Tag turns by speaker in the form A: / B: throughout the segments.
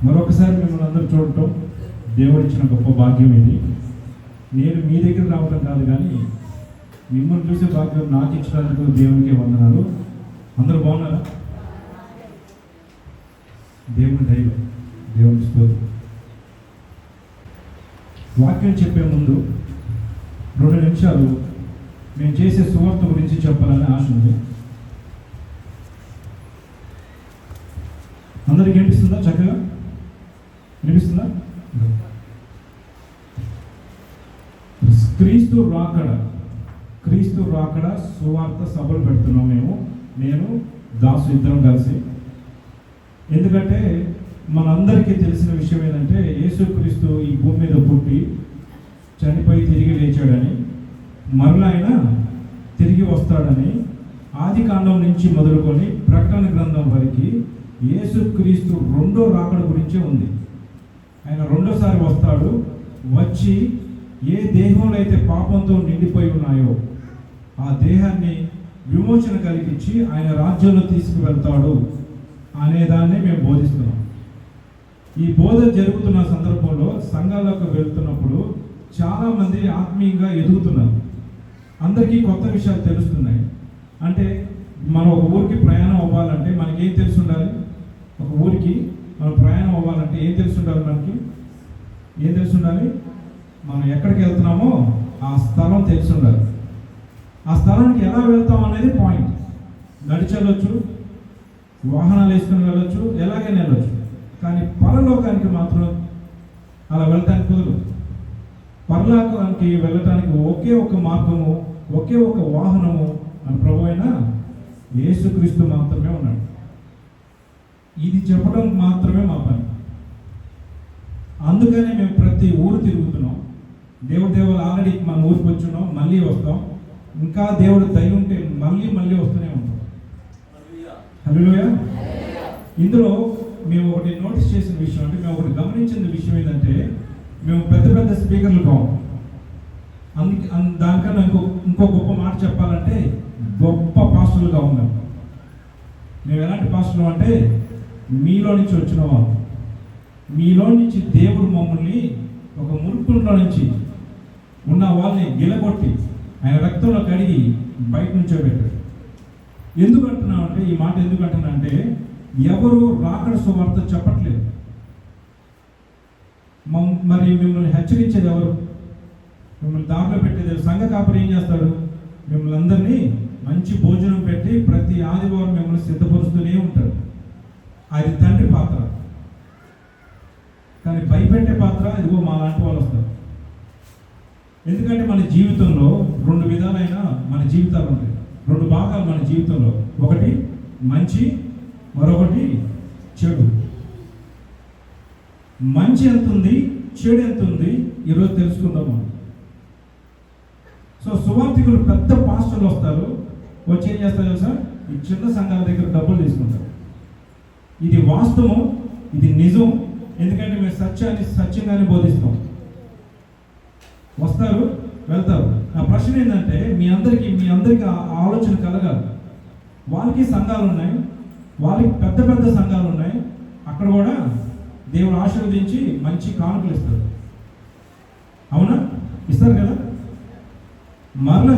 A: మరొకసారి మిమ్మల్ని అందరూ చూడటం దేవుడిచ్చిన గొప్ప భాగ్యం ఇది. నేను మీ దగ్గర రావడం కాదు, కానీ మిమ్మల్ని చూసే భాగ్యం నాకు ఇచ్చినందుకు దేవునికే వందనాలు. అందరూ బాగున్నారా? దేవుని దైవం, దేవుని స్తోత్రం. వాక్యం చెప్పే ముందు 2 నిమిషాలు మేము చేసే సువార్త గురించి చెప్పాలని ఆశ ఉంది. అందరికి వినిపిస్తుందా? చక్కగా వినిపిస్తుందా? క్రీస్తు రాకడ సువార్త సభలు పెడుతున్నాం నేను దాసు ఇద్దరం కలిసి. ఎందుకంటే మనందరికీ తెలిసిన విషయం ఏంటంటే యేసుక్రీస్తు ఈ భూమి మీద పుట్టి చనిపోయి తిరిగి లేచాడని, మరలా ఆయన తిరిగి వస్తాడని ఆది కాండం నుంచి మొదలుకొని ప్రకటన గ్రంథం వరకు యేసుక్రీస్తు రెండో రాకడ గురించే ఉంది. ఆయన రెండోసారి వస్తాడు, వచ్చి ఏ దేహంలో అయితే పాపంతో నిండిపోయి ఉన్నాయో ఆ దేహాన్ని విమోచన కలిగించి ఆయన రాజ్యంలో తీసుకువెళ్తాడు అనేదాన్ని మేము బోధిస్తున్నాం. ఈ బోధ జరుగుతున్న సందర్భంలో సంఘాలకు వెళ్తున్నప్పుడు చాలామంది ఆత్మీయంగా ఎదుగుతున్నారు. అందరికీ కొత్త విషయాలు తెలుస్తున్నాయి. అంటే మనం ఒక ఊరికి ప్రయాణం అవ్వాలంటే మనకి ఏం తెలిసి ఉండాలి? ఒక ఊరికి మనం ప్రయాణం అవ్వాలంటే ఏం తెలిసి ఉండాలి? ఏం తెలిసి ఉండాలి? మనం ఎక్కడికి వెళ్తున్నామో ఆ స్థలం తెలిసి ఉండాలి. ఆ స్థలానికి ఎలా వెళ్తాం అనేది పాయింట్. నడిచి వెళ్ళొచ్చు, వాహనాలు వేసుకుని వెళ్ళొచ్చు, ఎలాగైనా వెళ్ళొచ్చు. కానీ పరలోకానికి మాత్రం అలా వెళ్ళటానికి కుదరదు. పరలోకానికి వెళ్ళటానికి ఒకే ఒక మార్గము, ఒకే ఒక వాహనము మన ప్రభు అయిన యేసుక్రీస్తు మాత్రమే ఉన్నాడు. ఇది చెప్పడం మాత్రమే మా పని. అందుకనే మేము ప్రతి ఊరు తిరుగుతున్నాం. దేవుడు ఆల్రెడీ మన ఊరికి వచ్చున్నాం, మళ్ళీ వస్తాం. ఇంకా దేవుడు దయ ఉంటే మళ్ళీ వస్తూనే ఉంటాం. హల్లెలూయా. ఇందులో మేము ఒకటి నోటీస్ చేసిన విషయం, అంటే మేము ఒకటి గమనించిన విషయం ఏంటంటే, మేము పెద్ద స్పీకర్లు కావు. దానికన్నా ఇంకో గొప్ప మాట చెప్పాలంటే గొప్ప పాస్టర్లుగా ఉన్నాం. మేము ఎలాంటి పాస్టర్లు అంటే మీలో నుంచి వచ్చిన వాళ్ళు. మీలో నుంచి దేవుడు మమ్మల్ని ఒక మురుకుల్లో నుంచి ఉన్న వాళ్ళని గిలగొట్టి ఆయన రక్తంలో కడిగి బయట నుంచో పెట్టాడు. ఎందుకంటున్నామంటే, ఈ మాట ఎందుకంటున్నా అంటే, ఎవరు రాకడ సువార్త చెప్పట్లేదు. మరి మిమ్మల్ని హెచ్చరించేది ఎవరు? మిమ్మల్ని దారిలో పెట్టేది సంఘ కాపరి ఏం చేస్తాడు? మిమ్మల్ని అందరినీ మంచి భోజనం పెట్టి ప్రతి ఆదివారం మిమ్మల్ని సిద్ధపరుస్తూనే ఉంటాడు. అది తండ్రి పాత్ర. కానీ భయపెట్టే పాత్ర ఇదిగో మా లాంటి వాళ్ళు వస్తారు. ఎందుకంటే మన జీవితంలో 2 విధాలైన మన జీవితాలు ఉంటాయి. 2 భాగాలు మన జీవితంలో. ఒకటి మంచి, మరొకటి చెడు. మంచి ఎంత ఉంది, చెడు ఎంత ఉంది, ఈరోజు తెలుసుకుందాం మనం. సో సువార్థికులు పెద్ద పాస్టర్లు వస్తారు, వచ్చి ఏం చేస్తారు తెలుసా? ఈ చిన్న సంఘాల దగ్గర డబ్బులు తీసుకుంటారు. ఇది వాస్తవం, ఇది నిజం. ఎందుకంటే మేము సత్యంగానే బోధిస్తాం. వస్తారు, వెళ్తారు. నా ప్రశ్న ఏంటంటే, మీ అందరికీ ఆలోచన కలగాలి. వాళ్ళకి సంఘాలు ఉన్నాయి, వాళ్ళకి పెద్ద సంఘాలు ఉన్నాయి. అక్కడ కూడా దేవుడు ఆశీర్వదించి మంచి కానుకలు ఇస్తారు. అవునా? ఇస్తారు కదా. మరలా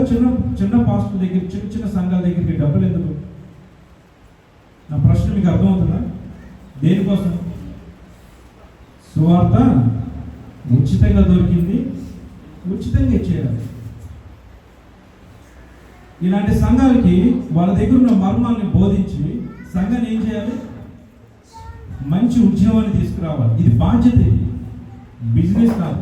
A: చిన్న పాస్టర్ దగ్గర, చిన్న సంఘాల దగ్గరికి డబ్బులు ఎందుకు? నా ప్రశ్న మీకు అర్థమవుతుందా? దేనికోసం? సువార్త ఉచితంగా దొరికింది, ఉచితంగా ఇచ్చేయాలి. ఇలాంటి సంఘాలకి వాళ్ళ దగ్గర ఉన్న మర్మాన్ని బోధించి సంఘాన్ని ఏం చేయాలి? మంచి ఉద్యమాన్ని తీసుకురావాలి. ఇది బాధ్యత, ఇది బిజినెస్ కాదు.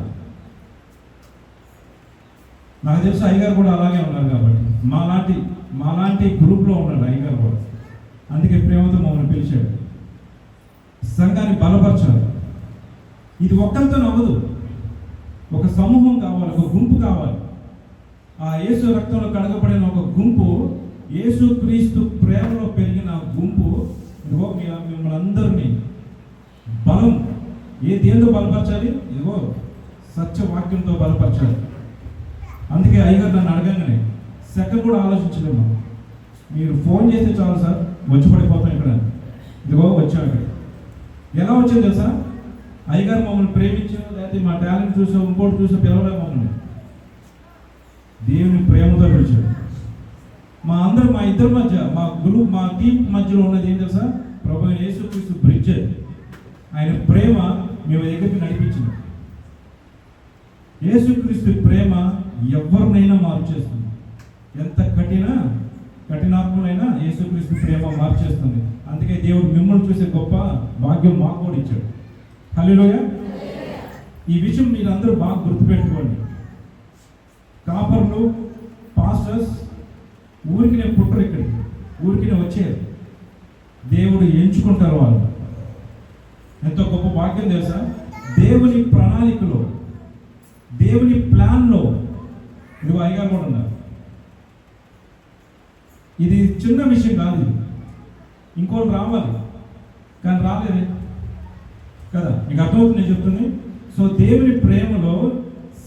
A: నాకు తెలుసు అయ్యగారు కూడా అలాగే ఉన్నారు. కాబట్టి మాలాంటి గ్రూప్లో ఉన్నాడు అయ్యగారు కూడా. అందుకే ప్రేమతో మమ్మల్ని పిలిచాడు. సంఘాన్ని బలపరచాలి. ఇది ఒక్కరితో అవ్వదు. ఒక సమూహం కావాలి, ఒక గుంపు కావాలి. ఆ యేసు రక్తంలో కడగబడిన ఒక గుంపు, యేసు క్రీస్తు ప్రేమలో పెరిగిన గుంపు. ఇదిగో మిమ్మల్ని అందరినీ బలం దేంతో బలపరచాలి? ఇదిగో సత్యవాక్యంతో బలపరచాలి. అందుకే అయ్యగారు నన్ను అడగంగానే సెకండ్ కూడా ఆలోచించలేము. మీరు ఫోన్ చేస్తే చాలు సార్, వచ్చి పడిపోతాం ఇక్కడ. ఇదిగో వచ్చాం ఇక్కడ. ఎలా వచ్చేది తెలుసా? అయ్యగారు మమ్మల్ని ప్రేమించో, లేకపోతే మా టాలెంట్ చూసో, ఇంకోటి చూసో పిలవలే మమ్మల్ని. దేవుని ప్రేమతో పిలిచాడు. మా ఇద్దరి మధ్య, మా టీం మధ్యలో ఉన్నది ఏం తెలుసా? ప్రభువైన యేసుక్రీస్తు బ్రిడ్జ్. ఆయన ప్రేమ మేము దగ్గరికి నడిపించింది. యేసుక్రీస్తు ప్రేమ ఎవరినైనా మార్చేస్తుంది. ఎంత కఠినాత్ములైనా యేసుక్రీస్తు ప్రేమ మార్చేస్తుంది. అందుకే దేవుడు మిమ్మల్ని చూసే గొప్ప భాగ్యం మాకు కూడా ఇచ్చాడు. హల్లెలూయా. ఈ విషయం మీరందరూ బాగా గుర్తుపెట్టుకోండి. కాపర్లు, పాస్టర్స్ ఊరికినే పుట్టరు, ఇక్కడికి ఊరికినే వచ్చారు. దేవుడు ఎంచుకుంటారు వాళ్ళు. ఎంతో గొప్ప భాగ్యం తెలుసా? దేవుని ప్రణాళికలో, దేవుని ప్లాన్లో నువ్వు అయ్యగారు కూడా ఉన్నారు. ఇది చిన్న విషయం కాదు. ఇది ఇంకోటి రావాలి, కానీ రాలేదే కదా. మీకు అర్థమవుతుంది నేను చెప్తుంది. సో దేవుని ప్రేమలో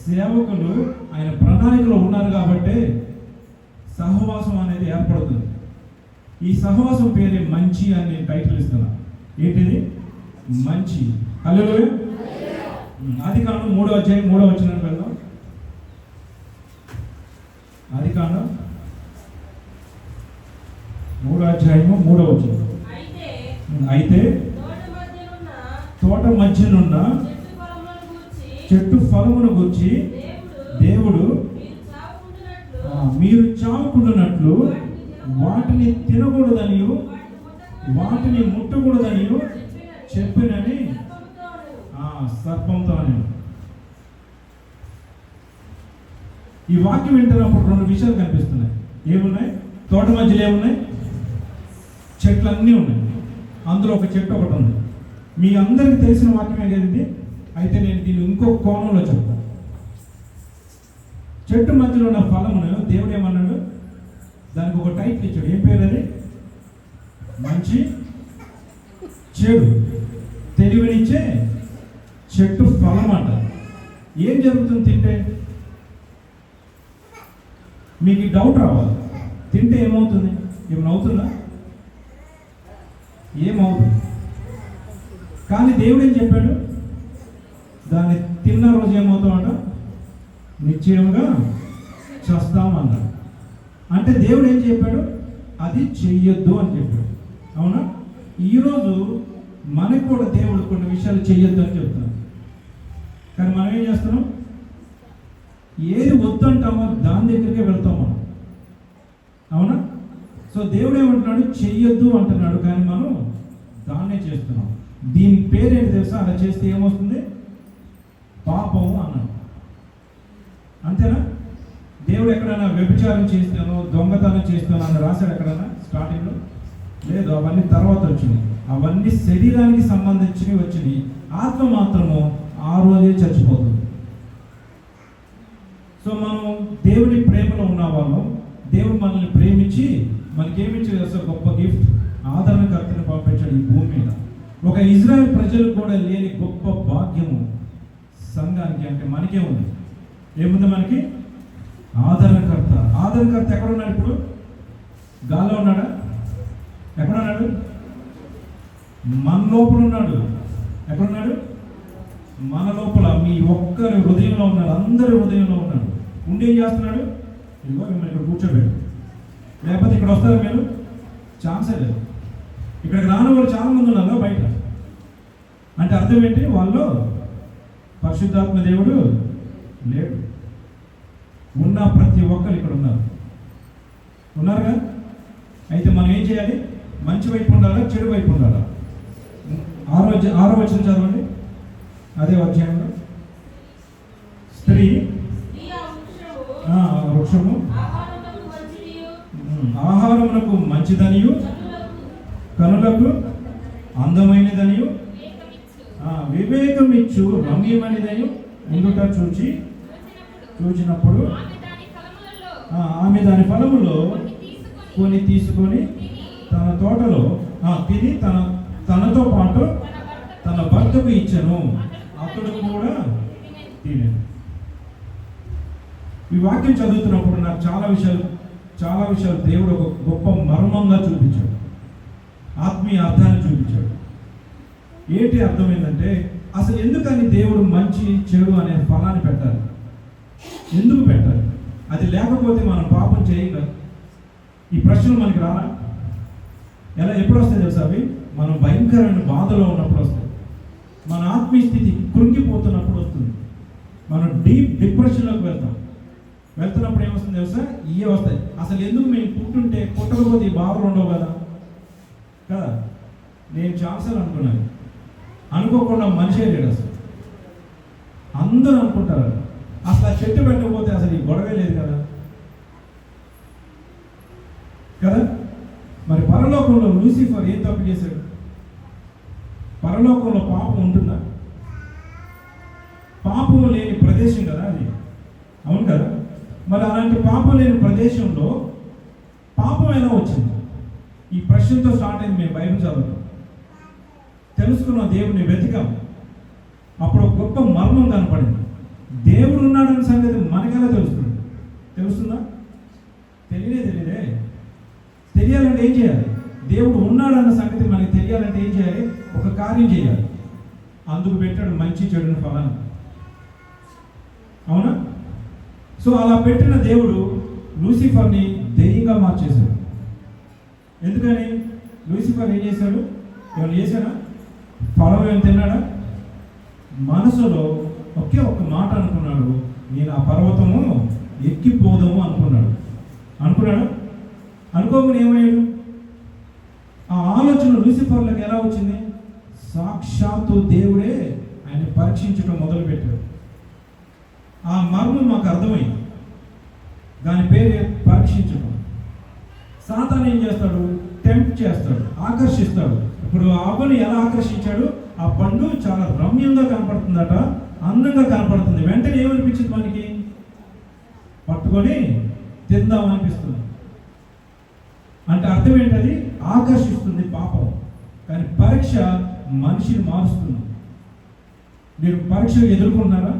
A: సేవకులు ఆయన ప్రణాళికలో ఉన్నారు కాబట్టి సహవాసం అనేది ఏర్పడుతుంది. ఈ సహవాసం పేరే మంచి అని నేను టైటిల్ ఇస్తున్నా. ఏంటిది? మంచి. హల్లెలూయా. ఆదికాండం 3వ అధ్యాయం 3వ వచనానికి వెళ్దాం. ఆదికాండం 3వ అధ్యాయము 3వ వచనం. అయితే తోట మధ్యనున్న చెట్టు ఫలమును గూర్చి దేవుడు మీరు చావుకుంటున్నట్లు వాటిని తినకూడదనియు వాటిని ముట్టకూడదనియు చెప్పినని సర్పంతో అని. ఈ వాక్యం వింటున్నప్పుడు 2 విషయాలు కనిపిస్తున్నాయి. ఏమున్నాయి? తోట మధ్యలో ఏమున్నాయి? చెట్లు అన్నీ ఉన్నాయి. అందులో ఒక చెట్టు ఒకటి ఉంది. మీ అందరికి తెలిసిన వాక్యమే కదా ఇది. అయితే నేను దీన్ని ఇంకొక కోణంలో చెప్తాను. చెట్టు మధ్యలో ఉన్న ఫలమును దేవుడు ఏమన్నాడు? దానికి ఒక టైటిల్ ఇచ్చాడు. ఏం పేరు అది? మంచి, చెడు, తెలివినిచ్చే చెట్టు ఫలం అంట. ఏం జరుగుతుంది తింటే? మీకు డౌట్ రావాలి. తింటే ఏమవుతుంది? ఏమైనా అవుతుందా? ఏమవుతుంది? కానీ దేవుడు ఏం చెప్పాడు? దాన్ని తిన్న రోజు ఏమవుతామంట? నిశ్చయంగా చేస్తామన్నాడు. అంటే దేవుడు ఏం చెప్పాడు? అది చెయ్యొద్దు అని చెప్పాడు. అవునా? ఈరోజు మనకు కూడా దేవుడు కొన్ని విషయాలు చెయ్యొద్దు అని చెప్తున్నాడు. కానీ మనం ఏం చేస్తున్నాం? ఏది వద్దు అంటామో దాని దగ్గరికే వెళ్తాం మనం. అవునా? సో దేవుడు ఏమంటున్నాడు? చెయ్యొద్దు అంటున్నాడు, కానీ మనం దాన్నే చేస్తున్నాం. దీని పేరేంటి తెలుసా? అలా చేస్తే ఏమొస్తుంది? పాపం అన్నాడు. అంతేనా? దేవుడు ఎక్కడైనా వ్యభిచారం చేస్తానో, దొంగతనం చేస్తానో అని రాశాడు ఎక్కడైనా స్టార్టింగ్లో? లేదు, అవన్నీ తర్వాత వచ్చినాయి. అవన్నీ శరీరానికి సంబంధించినవి వచ్చినాయి. ఆత్మ మాత్రము ఆ రోజే చచ్చిపోతుంది. సో మనం దేవుని ప్రేమలో ఉన్న వాళ్ళం. దేవుడు మనల్ని ప్రేమించి మనకేమిచ్చాడు? అసలు గొప్ప గిఫ్ట్, ఆదరణకర్తను పంపించాడు ఈ భూమి మీద. ఒక ఇజ్రాయెల్ ప్రజలు కూడా లేని గొప్ప భాగ్యము సంఘానికి, అంటే మనకే ఉంది. ఏముంది మనకి? ఆదరణకర్త. ఆదరణకర్త ఎక్కడున్నాడు ఇప్పుడు? గాల్లో ఉన్నాడా? ఎక్కడున్నాడు? మన లోపల ఉన్నాడు. ఎక్కడున్నాడు? మన లోపల. మీ ఒక్కరి హృదయంలో ఉన్నాడు. అందరి హృదయంలో ఉన్నాడు. ఉండి ఏం చేస్తున్నాడు? ఇదిగో మిమ్మల్ని ఇక్కడ కూర్చోబెట్టు. లేకపోతే ఇక్కడ వస్తారా మీరు? ఛాన్సే లేదు. ఇక్కడికి రాని వాళ్ళు చాలా మంది ఉన్నారు బయట. అంటే అర్థం ఏంటి? వాళ్ళు పరిశుద్ధాత్మ దేవుడు లేడు. ఉన్న ప్రతి ఒక్కరు ఇక్కడ ఉన్నారుగా. అయితే మనం ఏం చేయాలి? మంచి వైపు ఉండాలా, చెడు వైపు ఉండాలా? 6వ వచనం చదవండి. అదే అధ్యాయంలో స్త్రీ వృక్షము ఆహారమునకు మంచిదనియు కనులకు అందమైనదనియు వివేకమిచ్చు రమ్యమైనదనియు ఉండుట చూచినప్పుడు ఆమె దాని ఫలములో కొన్ని తీసుకొని తన తోటలో తిని తనతో పాటు తన భర్తకు ఇచ్చను. అతడు కూడా తినను. ఈ వాక్యం చదువుతున్నప్పుడు నాకు చాలా విషయాలు దేవుడు ఒక గొప్ప మర్మంగా చూపించాడు. ఆత్మీయ అర్థాన్ని చూపించాడు. ఏంటి అర్థమైందంటే అసలు ఎందుకని దేవుడు మంచి చెడు అనే ఫలాన్ని పెట్టాలి? ఎందుకు పెట్టాలి? అది లేకపోతే మనం పాపం చేయగలం. ఈ ప్రశ్నలు మనకి రాలా? ఎలా ఎప్పుడు వస్తాయి తెలుసా? అవి మనం భయంకరమైన బాధలో ఉన్నప్పుడు వస్తాయి, మన ఆత్మీయ స్థితి కృంగిపోతున్నప్పుడు వస్తుంది, మనం డీప్ డిప్రెషన్లోకి వెళ్తున్నప్పుడు ఏమొస్తుంది తెలుసా? ఇవే వస్తాయి. అసలు ఎందుకు మేము పుట్టకపోతే ఈ బాధలు ఉండవు కదా. నేను చాలాసార్లు అనుకున్నాను, అనుకోకుండా మనిషే లేడు అసలు. అందరూ అనుకుంటారు అసలు ఆ చెట్టు పెట్టకపోతే అసలు ఈ గొడవే లేదు కదా. మరి పరలోకంలో లూసిఫర్ ఏం తప్పు చేశాడు? పరలోకంలో పాపం ఉంటుందా? పాపం లేని ప్రదేశం కదా అది, అవును కదా. మరి అలాంటి పాపం లేని ప్రదేశంలో పాపం ఎలా వచ్చింది? ఈ ప్రశ్నతో స్టార్ట్ అయింది. మేము బైబిల్ చదువుతాం, తెలుసుకున్నాం, దేవుడిని వెతికాం. అప్పుడు ఒక గొప్ప మర్మం కనపడింది. దేవుడు ఉన్నాడన్న సంగతి మనకెలా తెలుస్తుందా? తెలియదే. తెలియాలంటే ఏం చేయాలి? దేవుడు ఉన్నాడన్న సంగతి మనకి తెలియాలంటే ఏం చేయాలి? ఒక కార్యం చేయాలి. అందుకు పెట్టాడు మంచి చెడుని ఫలాన్ని, అవునా? సో అలా పెట్టిన దేవుడు లూసిఫర్ని దెయ్యంగా మార్చేశాడు. ఎందుకని? లూసిఫర్ ఏం చేశాడు? ఏమైనా చేశాడా? ఫలం ఏమైనా తిన్నాడా? మనసులో ఒకే ఒక్క మాట అనుకున్నాడు, నేను ఆ పర్వతము ఎక్కిపోదాము అనుకున్నాడా? అనుకోమని ఏమయ్యాడు? ఆ ఆలోచన లూసిఫర్లకు ఎలా వచ్చింది? సాక్షాత్తు దేవుడే ఆయన పరీక్షించడం మొదలుపెట్టాడు. ఆ మర్మం మాకు అర్థమైంది. దాని పేరే పరీక్షించడం. సాతాను ఏం చేస్తాడు? టెంప్ట్ చేస్తాడు, ఆకర్షిస్తాడు. ఇప్పుడు అవ్వను ఎలా ఆకర్షించాడు? ఆ పండు చాలా రమ్యంగా కనపడుతుందట, అందంగా కనపడుతుంది. వెంటనే ఏమనిపించింది మనకి? పట్టుకొని తిందాం అనిపిస్తుంది. అంటే అర్థం ఏంటది? ఆకర్షిస్తుంది పాపం. కానీ పరీక్ష మనిషిని మారుస్తుంది. మీరు పరీక్ష ఎదుర్కొన్నారా?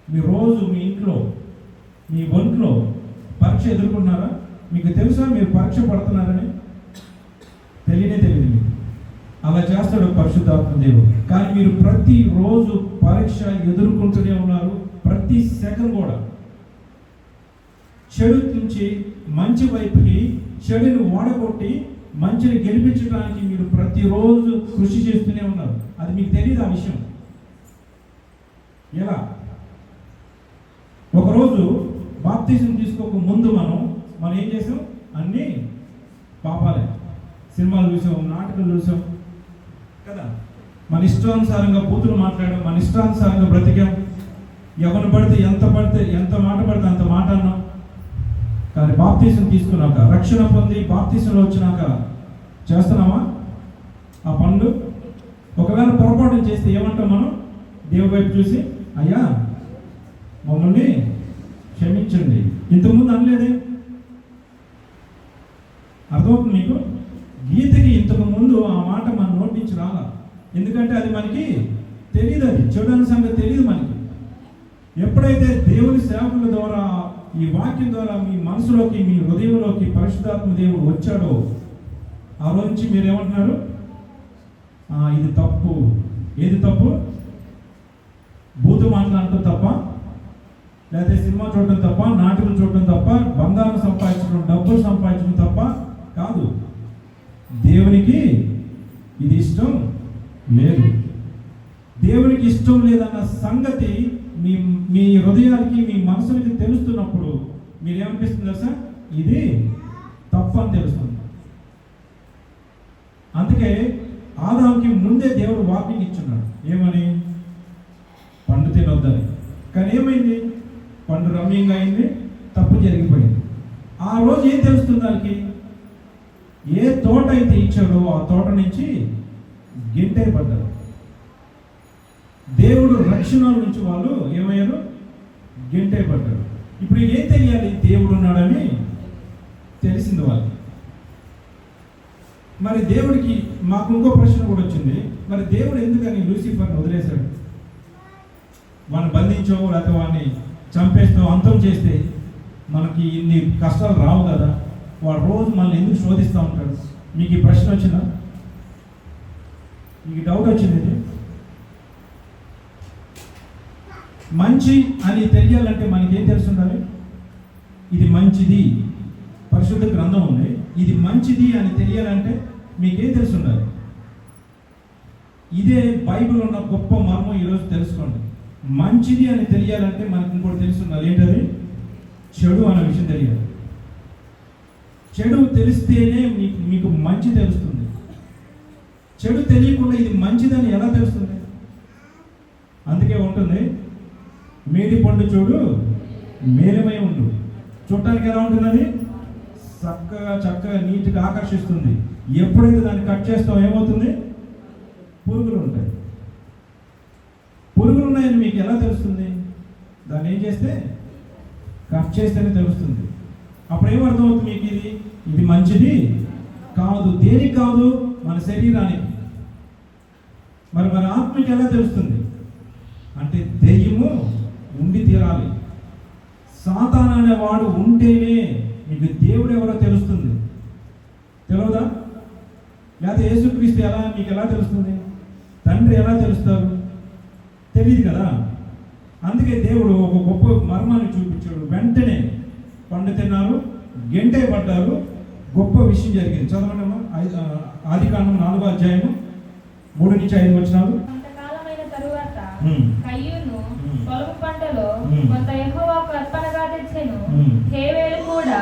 A: మీ రోజు మీ ఇంట్లో మీ ఒంట్లో పరీక్ష ఎదుర్కొన్నారా? మీకు తెలుసా మీరు పరీక్ష పడుతున్నారని? తెలియదు మీకు. అలా చేస్తాడు పరిశుద్ధాత్మ దేవుడు. కానీ మీరు ప్రతిరోజు పరీక్ష ఎదుర్కొంటూనే ఉన్నారు. ప్రతి సెకండ్ కూడా చెడు నుంచి మంచి వైపుకి, చెడుని ఓడగొట్టి మంచిని గెలిపించడానికి మీరు ప్రతిరోజు కృషి చేస్తూనే ఉన్నారు. అది మీకు తెలియదు ఆ విషయం. ఎలా? ఒకరోజు బాప్తిజం తీసుకోక ముందు మనం ఏం చేసాం? అన్నీ పాపాలే. సినిమాలు చూసాం, నాటకాలు చూసాం కదా. మన ఇష్టానుసారంగా బూతులు మాట్లాడాం, మన ఇష్టానుసారంగా బ్రతికాం. ఎవరు పడితే ఎంత మాట పడితే అంత మాట అన్నాం. కానీ బాప్తిజం తీసుకున్నాక, రక్షణ పొంది బాప్తిజంలో వచ్చినాక చేస్తున్నామా ఆ పనులు? ఒకవేళ పొరపాటు చేస్తే ఏమంటాం మనం? దేవుడి వైపు చూసి, అయ్యా మమ్మల్ని క్షమించండి. ఇంతకుముందు అనలేదే. అర్థమవుతుంది మీకు? గీతకి ఇంతకు ముందు ఆ మాట మన నోటి నుంచి రాలా. ఎందుకంటే అది మనకి తెలియదు, అది చెడు అనే సంగతి తెలియదు మనకి. ఎప్పుడైతే దేవుని సేవకుల ద్వారా, ఈ వాక్యం ద్వారా మీ మనసులోకి, మీ హృదయంలోకి పరిశుద్ధాత్మ దేవుడు వచ్చాడో ఆ రోజు నుంచి మీరు ఏమంటున్నారు? ఇది తప్పు. ఏది తప్పు? బూతు మాట్లాడటం తప్ప, లేకపోతే సినిమా చూడటం తప్ప, నాటకం చూడటం తప్ప, బంగారం సంపాదించడం, డబ్బులు సంపాదించడం తప్ప కాదు. దేవునికి ఇది ఇష్టం లేదు. దేవునికి ఇష్టం లేదన్న సంగతి మీ హృదయానికి, మీ మనసులకి తెలుస్తున్నప్పుడు మీరేమనిపిస్తుంది తెలుసా? ఇది తప్పు అని తెలుస్తుంది. అందుకే ఆదాముకి ముందే దేవుడు వార్నింగ్ ఇచ్చున్నాడు. ఏమని? పండు తినొద్దని. కానీ ఏమైంది? పండు రమ్యంగా అయింది, తప్పు జరిగిపోయింది. ఆ రోజు ఏం తెలుస్తుంది దానికి? ఏ తోట అయితే ఇచ్చాడో ఆ తోట నుంచి గింటే పడ్డారు. దేవుడు రక్షణ నుంచి వాళ్ళు ఏమయ్యారు? గింటే పడ్డారు. ఇప్పుడు ఏం తెలియాలి? దేవుడు ఉన్నాడని తెలిసింది వాళ్ళకి. మరి దేవుడికి మాకు ఇంకో ప్రశ్న కూడా వచ్చింది. మరి దేవుడు ఎందుకని లూసిఫర్ని వదిలేశాడు? వాడిని బంధించావు, లేకపోతే వాడిని చంపేస్తావు, అంతం చేస్తే మనకి ఇన్ని కష్టాలు రావు కదా. వాడు రోజు మనల్ని ఎందుకు శోధిస్తూ ఉంటాడు? మీకు ఈ ప్రశ్న వచ్చిందా? మీకు డౌట్ వచ్చింది ఇది. మంచి అని తెలియాలంటే మనకేం తెలిసి ఉండాలి? ఇది మంచిది, పరిశుద్ధ గ్రంథం ఉంది, ఇది మంచిది అని తెలియాలంటే మీకేం తెలిసి ఉండాలి? ఇదే బైబిల్ ఉన్న గొప్ప మర్మం ఈరోజు తెలుసుకోండి. మంచిది అని తెలియాలంటే మనకు ఇంకోటి తెలిసి ఉండాలి. ఏంటది? చెడు అనే విషయం తెలియాలి. చెడు తెలిస్తేనే మీకు మంచి తెలుస్తుంది. చెడు తెలియకుండా ఇది మంచిదని ఎలా తెలుస్తుంది? అందుకే ఉంటుంది, మేడి పండు చూడు మేలమై ఉండు. చూడటానికి ఎలా ఉంటుందని? చక్కగా నీట్గా ఆకర్షిస్తుంది. ఎప్పుడైతే దాన్ని కట్ చేస్తాం ఏమవుతుంది? పురుగులు ఉంటాయి. పురుగులు ఉన్నాయని మీకు ఎలా తెలుస్తుంది? దాన్ని ఏం చేస్తే? కట్ చేస్తేనే తెలుస్తుంది. అప్పుడు ఏమర్థమవుతుంది మీకు? ఇది మంచిది కాదు. దేనికి కాదు? మన శరీరానికి. మరి మన ఆత్మకి ఎలా తెలుస్తుంది అంటే దెయ్యము ఉండి తీరాలి. సాతాను అనేవాడు ఉంటేనే మీకు దేవుడు ఎవరో తెలుస్తుంది. తెలియదా? లేకపోతే యేసుక్రీస్తు మీకు ఎలా తెలుస్తుంది? తండ్రి ఎలా తెలుస్తారు? తెలియదు కదా. అందుకే దేవుడు ఒక గొప్ప మర్మాన్ని చూపించాడు. వెంటనే పండు తిన్నారు, గెంటే పడ్డారు, గొప్ప విషయం జరిగింది. చదవండమ్మా. ఆదికాండం 4వ అధ్యాయము 3-5 వచనాలు.
B: కొంతకాలమైన తరువాత కయ్యూను పొలము పంటలో కొంత యెహోవాకు అర్పణగా తెచ్చెను. హేబేలు కూడా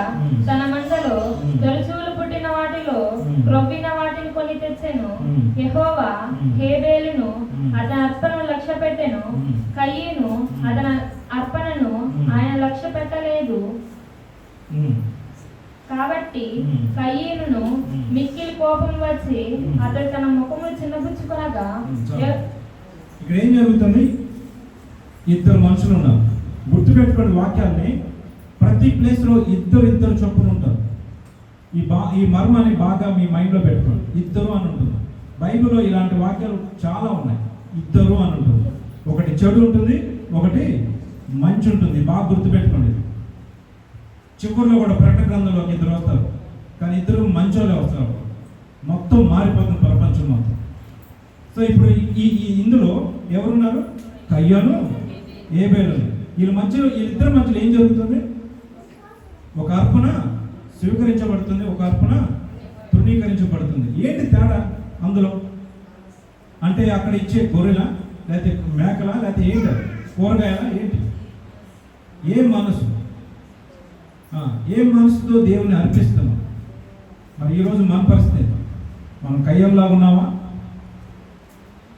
B: తన మందలో తొలిచూలు పుట్టిన వాటిలో క్రొవ్విన వాటిని కొని తెచ్చెను. యెహోవా హేబేలును అతని అర్పణను లక్ష్య పెట్టెను. కయ్యూను అతని అర్పణను ఆయన లక్ష్య పెట్టలేదు. కాబట్టి కయ్యూనును మిక్కిలి కోపం వచ్చి అతడు తన ముఖము చిన్నబుచ్చుకొనగా.
A: ఇక్కడ ఏం జరుగుతుంది? ఇద్దరు మనుషులు ఉన్నారు. గుర్తుపెట్టుకోండి వాక్యాన్ని. ప్రతి ప్లేస్లో ఇద్దరు చొప్పున ఉంటారు. ఈ మర్మాన్ని బాగా మీ మైండ్లో పెట్టుకోండి. ఇద్దరు అని ఉంటుంది. బైబిల్లో ఇలాంటి వాక్యాలు చాలా ఉన్నాయి. ఇద్దరు అని ఉంటుంది. ఒకటి చెడు ఉంటుంది, ఒకటి మంచి ఉంటుంది. బాగా గుర్తుపెట్టుకోండి. చివరిలో కూడా ప్రకటన గ్రంథంలోకి ఇద్దరు వస్తారు, కానీ ఇద్దరు మంచోళ్ళే వస్తారు. మొత్తం మారిపోతుంది ప్రపంచం మొత్తం. సో ఇప్పుడు ఇందులో ఎవరున్నారు? కయ్యూను, హేబేలు. వీళ్ళిద్దరి మధ్యలో ఏం జరుగుతుంది? ఒక అర్పణ స్వీకరించబడుతుంది, ఒక అర్పణ తృణీకరించబడుతుంది. ఏంటి తేడా అందులో? అంటే అక్కడ ఇచ్చే గొర్రెల, లేకపోతే మేకల, లేకపోతే ఏంటి? కూరగాయల? ఏంటి? ఏ మనసుతో దేవుని అర్పిస్తున్నాం? మరి ఈరోజు మన పరిస్థితి, మనం కయ్యంలాగా ఉన్నావా?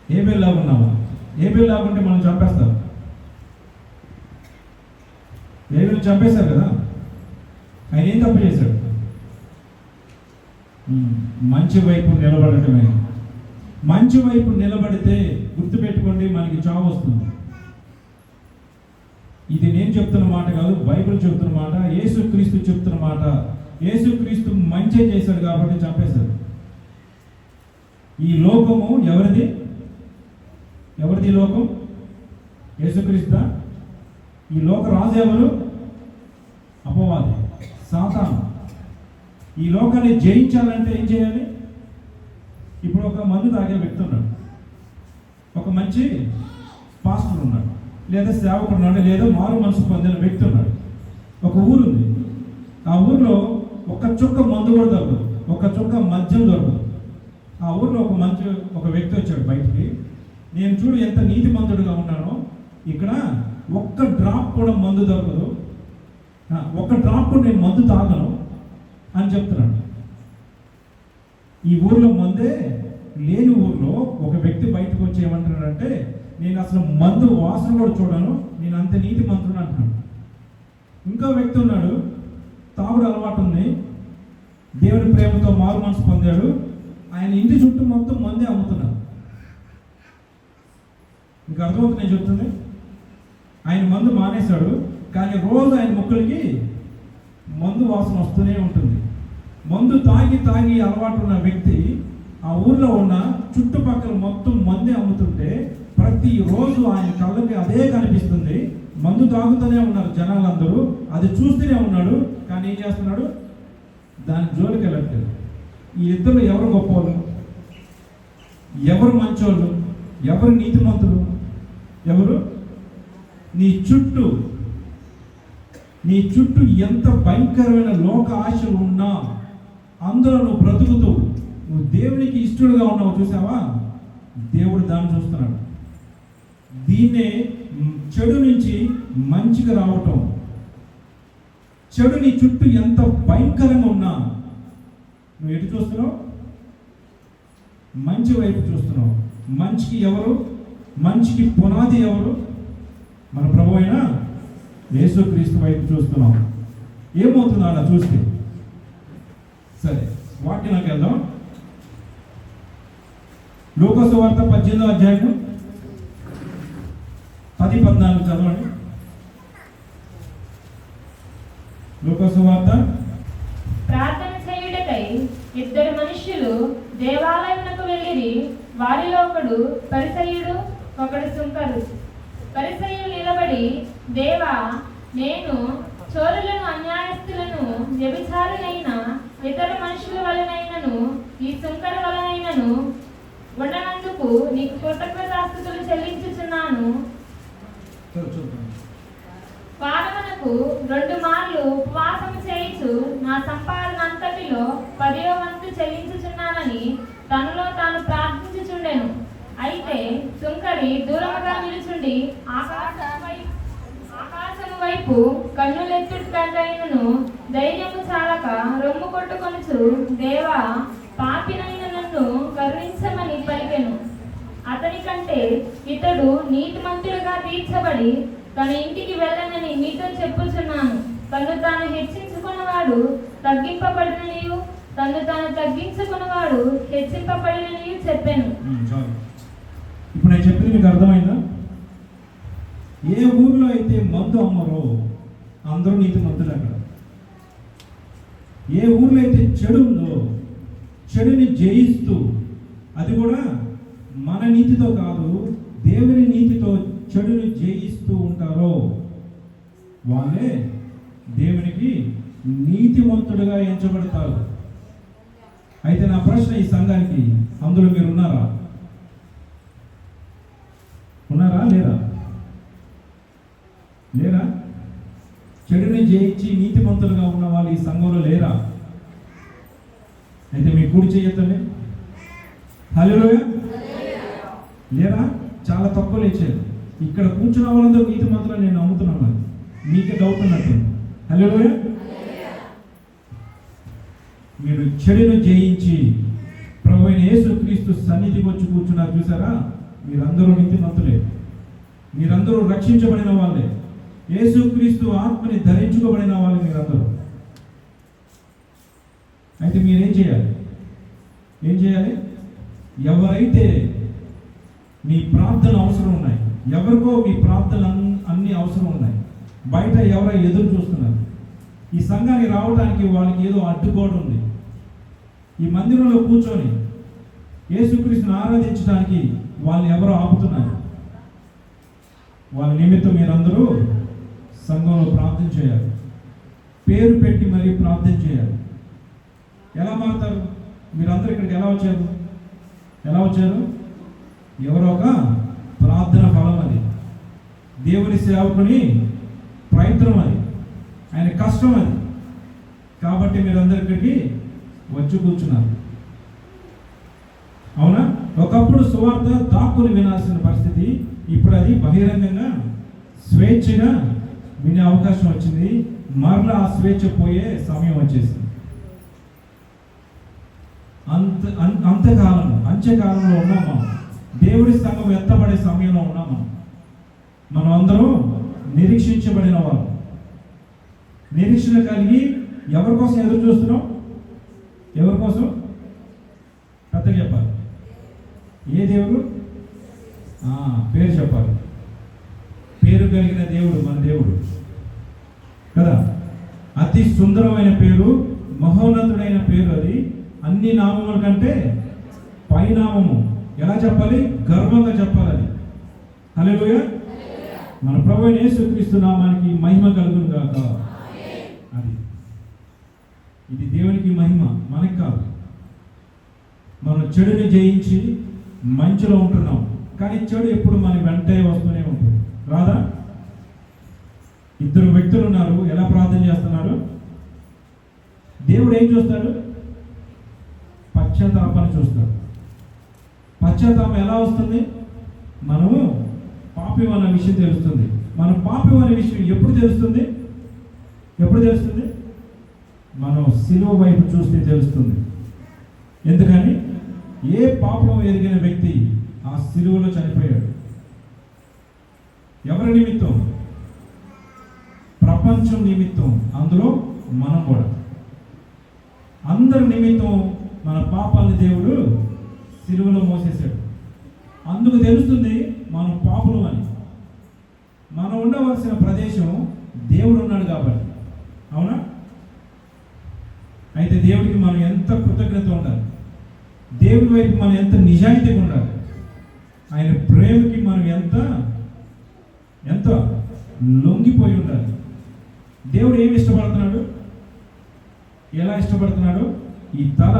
A: హేబేలులాగా ఉన్నావా? హేబేలులాగా ఉంటే మనం చంపేస్తాం. హేబేలు చంపేశారు కదా. ఆయన ఏం తప్పు చేశాడు? మంచి వైపు నిలబడటమే. మంచి వైపు నిలబడితే గుర్తుపెట్టుకోండి, మనకి చావు వస్తుంది. ఇది నేను చెప్తున్న మాట కాదు, బైబిల్ చెప్తున్న మాట, యేసుక్రీస్తు చెప్తున్న మాట. యేసుక్రీస్తు మంచి చేశాడు కాబట్టి చంపేశాడు. ఈ లోకము ఎవరిది? లోకం యేసుక్రీస్తు. ఈ లోక రాజు ఎవరు? అపవాది, సాతాను. ఈ లోకాన్ని జయించాలంటే ఏం చేయాలి? ఇప్పుడు ఒక మందు తాగే వ్యక్తి ఉన్నాడు, ఒక మంచి పాస్టర్ ఉన్నాడు, లేదా సేవకుడు ఉన్నాడు, లేదా మారు మనసు పొందిన వ్యక్తి ఉన్నాడు. ఒక ఊరుంది. ఆ ఊరిలో ఒక చుక్క మందు కూడా దొరకదు, ఒక చుక్క మద్యం దొరకదు. ఆ ఊరిలో ఒక వ్యక్తి వచ్చాడు బయటికి. నేను చూడు ఎంత నీతిమంతుడుగా ఉన్నానో, ఇక్కడ ఒక్క డ్రాప్ కూడా మందు దొరకదు, ఒక్క డ్రాప్ కూడా నేను మందు తాగను అని చెప్తున్నాడు. ఈ ఊర్లో మందే లేని ఊర్లో ఒక వ్యక్తి బయటకు వచ్చి ఏమంటున్నాడంటే, నేను అసలు మందు వాసన కూడా చూడను, నేను అంత నీతి మంత్రుడు అంటున్నాడు. ఇంకో వ్యక్తి ఉన్నాడు, తాగుడు అలవాటు ఉంది, దేవుని ప్రేమతో మారు మనసు పొందాడు, ఆయన ఇంటి చుట్టూ మొత్తం మందే అమ్ముతున్నాడు. మీకు అర్థమవుతుంది నేను చెప్తుంది? ఆయన మందు మానేశాడు, కానీ రోజు ఆయన ముక్కలకి మందు వాసన వస్తూనే ఉంటుంది. మందు తాగి అలవాటు ఉన్న వ్యక్తి ఆ ఊర్లో ఉన్న చుట్టుపక్కల మొత్తం మందే అమ్ముతుంటే ప్రతిరోజు ఆయన కళ్ళకి అదే కనిపిస్తుంది. మందు తాగుతూనే ఉన్నారు జనాలందరూ, అది చూస్తూనే ఉన్నాడు, కానీ ఏం చేస్తున్నాడు? దాని జోలికి వెళ్ళట్లేదు. ఈ ఇద్దరు ఎవరు గొప్పవాళ్ళు? ఎవరు మంచోళ్ళు, ఎవరు నీతిమంతులు? ఎవరు? నీ చుట్టూ ఎంత భయంకరమైన లోక ఆశలు ఉన్నా అందులో నువ్వు బ్రతుకుతూ నువ్వు దేవునికి ఇష్టడుగా ఉన్నావు చూసావా, దేవుడు దాన్ని చూస్తున్నాడు. దీన్నే చెడు నుంచి మంచిగా రావటం. చెడు నీ చుట్టూ ఎంత భయంకరంగా ఉన్నా నువ్వు ఎటు చూస్తున్నావు? మంచి వైపు చూస్తున్నావు. మంచికి ఎవరు? మంచికి పునాది ఎవరు? మన ప్రభు అయిన యేసుక్రీస్తు వైపు చూస్తున్నాం. ఏమవుతుందో అలా చూస్తే. సరే, వాక్యానికి వెళ్దాం. లూకా సువార్త 18వ అధ్యాయం 10-14 చదవండి. లూకా సువార్త.
B: ప్రార్థన చేయుటకై ఇద్దరు మనుష్యులు దేవాలయమునకు వెళ్ళిరి. వారిలో ఒకడు పరిసయ్యుడు, ఒకడు సుంకరు. పరిసయ్యులు నిలబడి, దేవా, నేను చోరులను, అన్యాయస్తులను, వ్యభిచారులైన ఇతర మనుషుల వలనైనను ఈ సుంకర వలనైనను ఉండనందుకు నీకు కృతజ్ఞతాస్తుతులు చెల్లించుచున్నాను. వారమునకు 2 మార్లు ఉపవాసము చేయించు నా సంపాదన అంతటిలో 10వ వంతు చెల్లించుచున్నానని తనలో తాను ప్రార్థించుచుండెను. అయితే సుంకరి దూరముగా నిలుచుండి ఆకాశము వైపు కన్నులెత్తుటకైనను ధైర్యము చాలక రొమ్ము కొట్టుకొనుచు, దేవా, పాపినైన నన్ను కరుణించమని పలికెను. అతని కంటే ఇతడు నీతిమంతుడుగా తీర్చబడి తన ఇంటికి వెళ్ళనని మీతో చెప్పుచున్నాను. తను తాను హెచ్చించుకున్నవాడు తగ్గింపబడిననియు, తను తాను తగ్గించుకున్నవాడు హెచ్చింపబడిననియు చెప్పాను.
A: ఇప్పుడు నేను చెప్పింది మీకు అర్థమైందా? ఏ ఊర్లో అయితే మందు అమ్మరో అందరూ నీతిమంతులు అక్కడ. ఏ ఊర్లో అయితే చెడు ఉందో చెడుని జయిస్తూ, అది కూడా మన నీతితో కాదు దేవుని నీతితో చెడుని జయిస్తూ ఉంటారో వాళ్ళే దేవునికి నీతిమంతుడుగా ఎంచబడతారు. అయితే నా ప్రశ్న ఈ సంఘానికి, అందులో మీరు ఉన్నారా? ఉన్నారా లేరా? లేరా? చెడుని జయించి నీతిమంతులుగా ఉన్న వాళ్ళు ఈ సంఘంలో లేరా? అయితే మీ కుడి చేయొద్దండి. హల్లెలూయా. లేరా? చాలా తక్కువ లేచారు. ఇక్కడ కూర్చున్న వాళ్ళందరూ నీతిమంతులు నేను నమ్ముతున్నాను. మీకే డౌట్ ఉన్నట్టు. హల్లెలూయా. మీరు చెడును జయించి ప్రభు అయిన యేసుక్రీస్తు సన్నిధికి వచ్చి కూర్చున్నారు చూసారా, మీరందరూ నీతిమంతులే. మీరందరూ రక్షించబడిన వాళ్ళే. యేసుక్రీస్తు ఆత్మని ధరించుకోబడిన వాళ్ళు మీరందరూ. అయితే మీరేం చేయాలి? ఏం చేయాలి? ఎవరైతే మీ ప్రార్థన అవసరం ఉన్నాయి, ఎవరికో మీ ప్రార్థన అన్ని అవసరం ఉన్నాయి, బయట ఎవరో ఎదురు చూస్తున్నారు, ఈ సంఘానికి రావడానికి వాళ్ళకి ఏదో అడ్డుగోడ ఉంది, ఈ మందిరంలో కూర్చొని యేసుక్రీస్తుని ఆరాధించడానికి వాళ్ళు ఎవరో ఆపుతున్నారు, వాళ్ళ నిమిత్తం మీరందరూ సంఘంలో ప్రార్థన చేయాలి. పేరు పెట్టి మరీ ప్రార్థన చేయాలి. ఎలా మారుతారు? మీరందరూ ఇక్కడికి ఎలా వచ్చారు? ఎలా వచ్చారు? ఎవరో ఒక ప్రార్థన ఫలం అది, దేవుని సేవకుని ప్రయత్నం అది, ఆయన కష్టం అది. కాబట్టి మీరందరూ ఇక్కడికి వచ్చి కూర్చున్నారు. అవునా? ఒకప్పుడు సువార్త దాక్కుని వినాల్సిన పరిస్థితి, ఇప్పుడు అది బహిరంగంగా స్వేచ్ఛగా వినే అవకాశం వచ్చింది. మరలా ఆ స్వేచ్ఛ పోయే సమయం వచ్చేసింది. అంత్యకాలంలో ఉన్నాము. దేవుడి సంఘం ఎత్తబడే సమయంలో ఉన్నాము. మనం అందరం నిరీక్షించబడిన వారు. నిరీక్షణ కలిగి ఎవరి కోసం ఎదురు చూస్తున్నాం? ఎవరి కోసం? పెద్దగా చెప్పాలి. ఏ దేవుడు? పేరు చెప్పాలి. పేరు కలిగిన దేవుడు మన దేవుడు కదా. అతి సుందరమైన పేరు, మహోన్నతుడైన పేరు. అది అన్ని నామముల కంటే పైనామము. ఎలా చెప్పాలి? గర్వంగా చెప్పాలి అది. హల్లెలూయా. మన ప్రభువైన యేసుక్రీస్తు నామానికి మహిమ కలుగును గాక. అది ఇది దేవునికి మహిమ, మనకి కాదు. మనం చెడుని జయించి మంచిలో ఉంటున్నాం, కానీ చెడు ఎప్పుడు మన వెంటే వస్తూనే ఉంటుంది. రాదా? ఇద్దరు వ్యక్తులు ఉన్నారు, ఎలా ప్రార్థన చేస్తున్నారు? దేవుడు ఏం చూస్తాడు? పశ్చాత్తాపాన్ని చూస్తాడు. పశ్చాత్తాపం ఎలా వస్తుంది? మనము పాపం అన్న విషయం తెలుస్తుంది. మనం పాపం అనే విషయం ఎప్పుడు తెలుస్తుంది? ఎప్పుడు తెలుస్తుంది? మనం శిలువ వైపు చూస్తే తెలుస్తుంది. ఎందుకని? ఏ పాపం ఎరిగిన వ్యక్తి ఆ శిలువలో చనిపోయాడు. ఎవరి నిమిత్తం? ప్రపంచం నిమిత్తం, అందులో మనం కూడా. అందరి నిమిత్తం మన పాపాలని దేవుడు శిలువలో మోసేశాడు. అందుకు తెలుస్తుంది మనం పాపులు అని. మనం ఉండవలసిన ప్రదేశం దేవుడు ఉన్నాడు కాబట్టి. అవునా? అయితే దేవుడికి మనం ఎంత కృతజ్ఞత ఉండాలి, దేవుడి వైపు మనం ఎంత నిజాయితీగా ఉండాలి, ఆయన ప్రేమకి మనం ఎంత లొంగిపోయి ఉండాలి. దేవుడు ఏమి ఇష్టపడుతున్నాడు? ఎలా ఇష్టపడుతున్నాడు? ఈ తల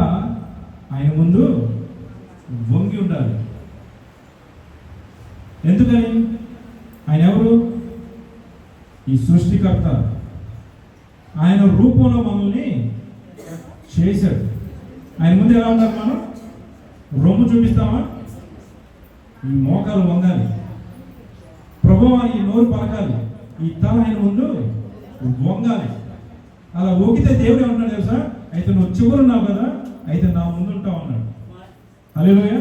A: ఆయన ముందు వంగి ఉండాలి. ఎందుకని? ఆయన ఎవరు? ఈ సృష్టికర్త. ఆయన రూపంలో మనల్ని చేశాడు. ఆయన ముందు ఎలా ఉండాలి? మనం రొమ్ము చూపిస్తామా? ఈ మోకాలు వంగాలి, ప్రభువా ఈ నోరు పలకాలి, ఈ తల ఆయన ముందు వంగాలి. అలా ఊగితే దేవుడు ఏమన్నాడు తెలుసా? అయితే నువ్వు చివరున్నావు కదా, అయితే నా ముందు ఉంటావు అన్నాడు. హల్లెలూయా.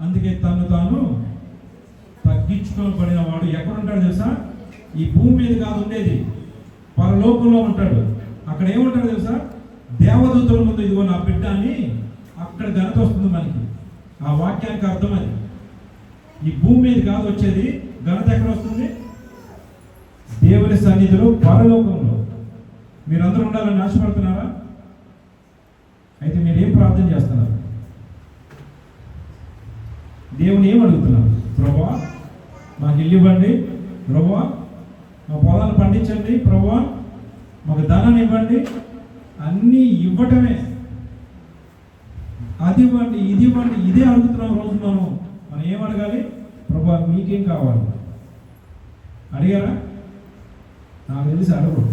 A: అందుకే తను తాను తగ్గించుకోబడిన వాడు ఎక్కడుంటాడు తెలుసా? ఈ భూమి మీద కాదు ఉండేది, పరలోకంలో ఉంటాడు. అక్కడ ఏముంటాడు తెలుసా? దేవదూతల ముందు ఇదిగో నా బిడ్డ అని అక్కడ ఘనత వస్తుంది మనకి. ఆ వాక్యానికి అర్థం అది. ఈ భూమి మీద కాదు వచ్చేది, ఘనత ఎక్కడ వస్తుంది? దేవుని సన్నిధిలో, పరలోకంలో. మీరందరూ ఉండాలని ఆశపడుతున్నారా? అయితే మీరు ఏం ప్రార్థన చేస్తున్నారు? దేవుని ఏం అడుగుతున్నారు? ప్రభువా మాకు ఇల్లు ఇవ్వండి, ప్రభువా మా పొలాలు పండించండి, ప్రభువా మాకు ధనాన్ని ఇవ్వండి. అన్నీ ఇవ్వటమే. అది ఇవ్వండి, ఇది ఇవ్వండి, ఇదే అడుగుతున్నాం రోజు. మనం ఏం అడగాలి? ప్రభువా మీకేం కావాలి? అడిగారా? నాకు తెలిసి అడగరు.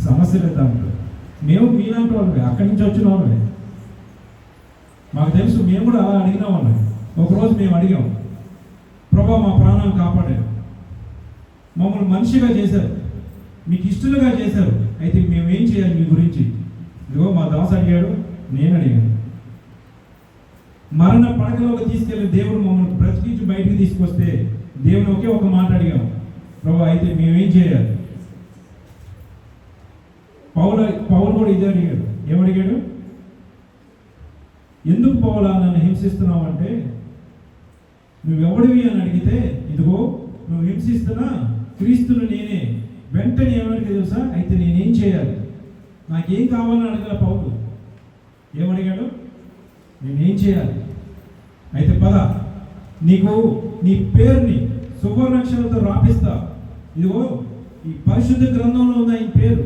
A: సమస్య లేదు దాంట్లో. మేము మీలాంటి వాళ్ళే, అక్కడి నుంచి వచ్చిన వాళ్ళే. మాకు తెలుసు, మేము కూడా అలా అడిగిన వాళ్ళే. ఒకరోజు మేము అడిగాం, ప్రభువా మా ప్రాణాలు కాపాడారు, మమ్మల్ని మనిషిగా చేశారు, మీకు ఇష్టలుగా చేశారు, అయితే మేమేం చేయాలి మీ గురించి? ఇదిగో మా దాసు అడిగాడు, నేను అడిగాను. మరణ పడకలోకి తీసుకెళ్ళి దేవుడు మమ్మల్ని బ్రతికించి బయటికి తీసుకొస్తే దేవుని ఒకే ఒక మాట అడిగాం, ప్రభు అయితే మేమేం చేయాలి? పౌలు కూడా ఇదే అడిగాడు. ఏమడిగాడు? ఎందుకు పౌలా నన్ను హింసిస్తున్నావు అంటే, నువ్వెవడివి అని అడిగితే, ఇదిగో నువ్వు హింసిస్తున్నా క్రీస్తును నేనే. వెంటనే ఏమడిగా తెలుసా? అయితే నేనేం చేయాలి? నాకేం కావాలని అడగల పౌలు. ఏమడిగాడు? నేనేం చేయాలి? అయితే పద, నీకు నీ పేరుని సువర్ణాక్షరాలతో రాపిస్తా. ఇదిగో ఈ పరిశుద్ధ గ్రంథంలో ఉన్న ఈ పేరు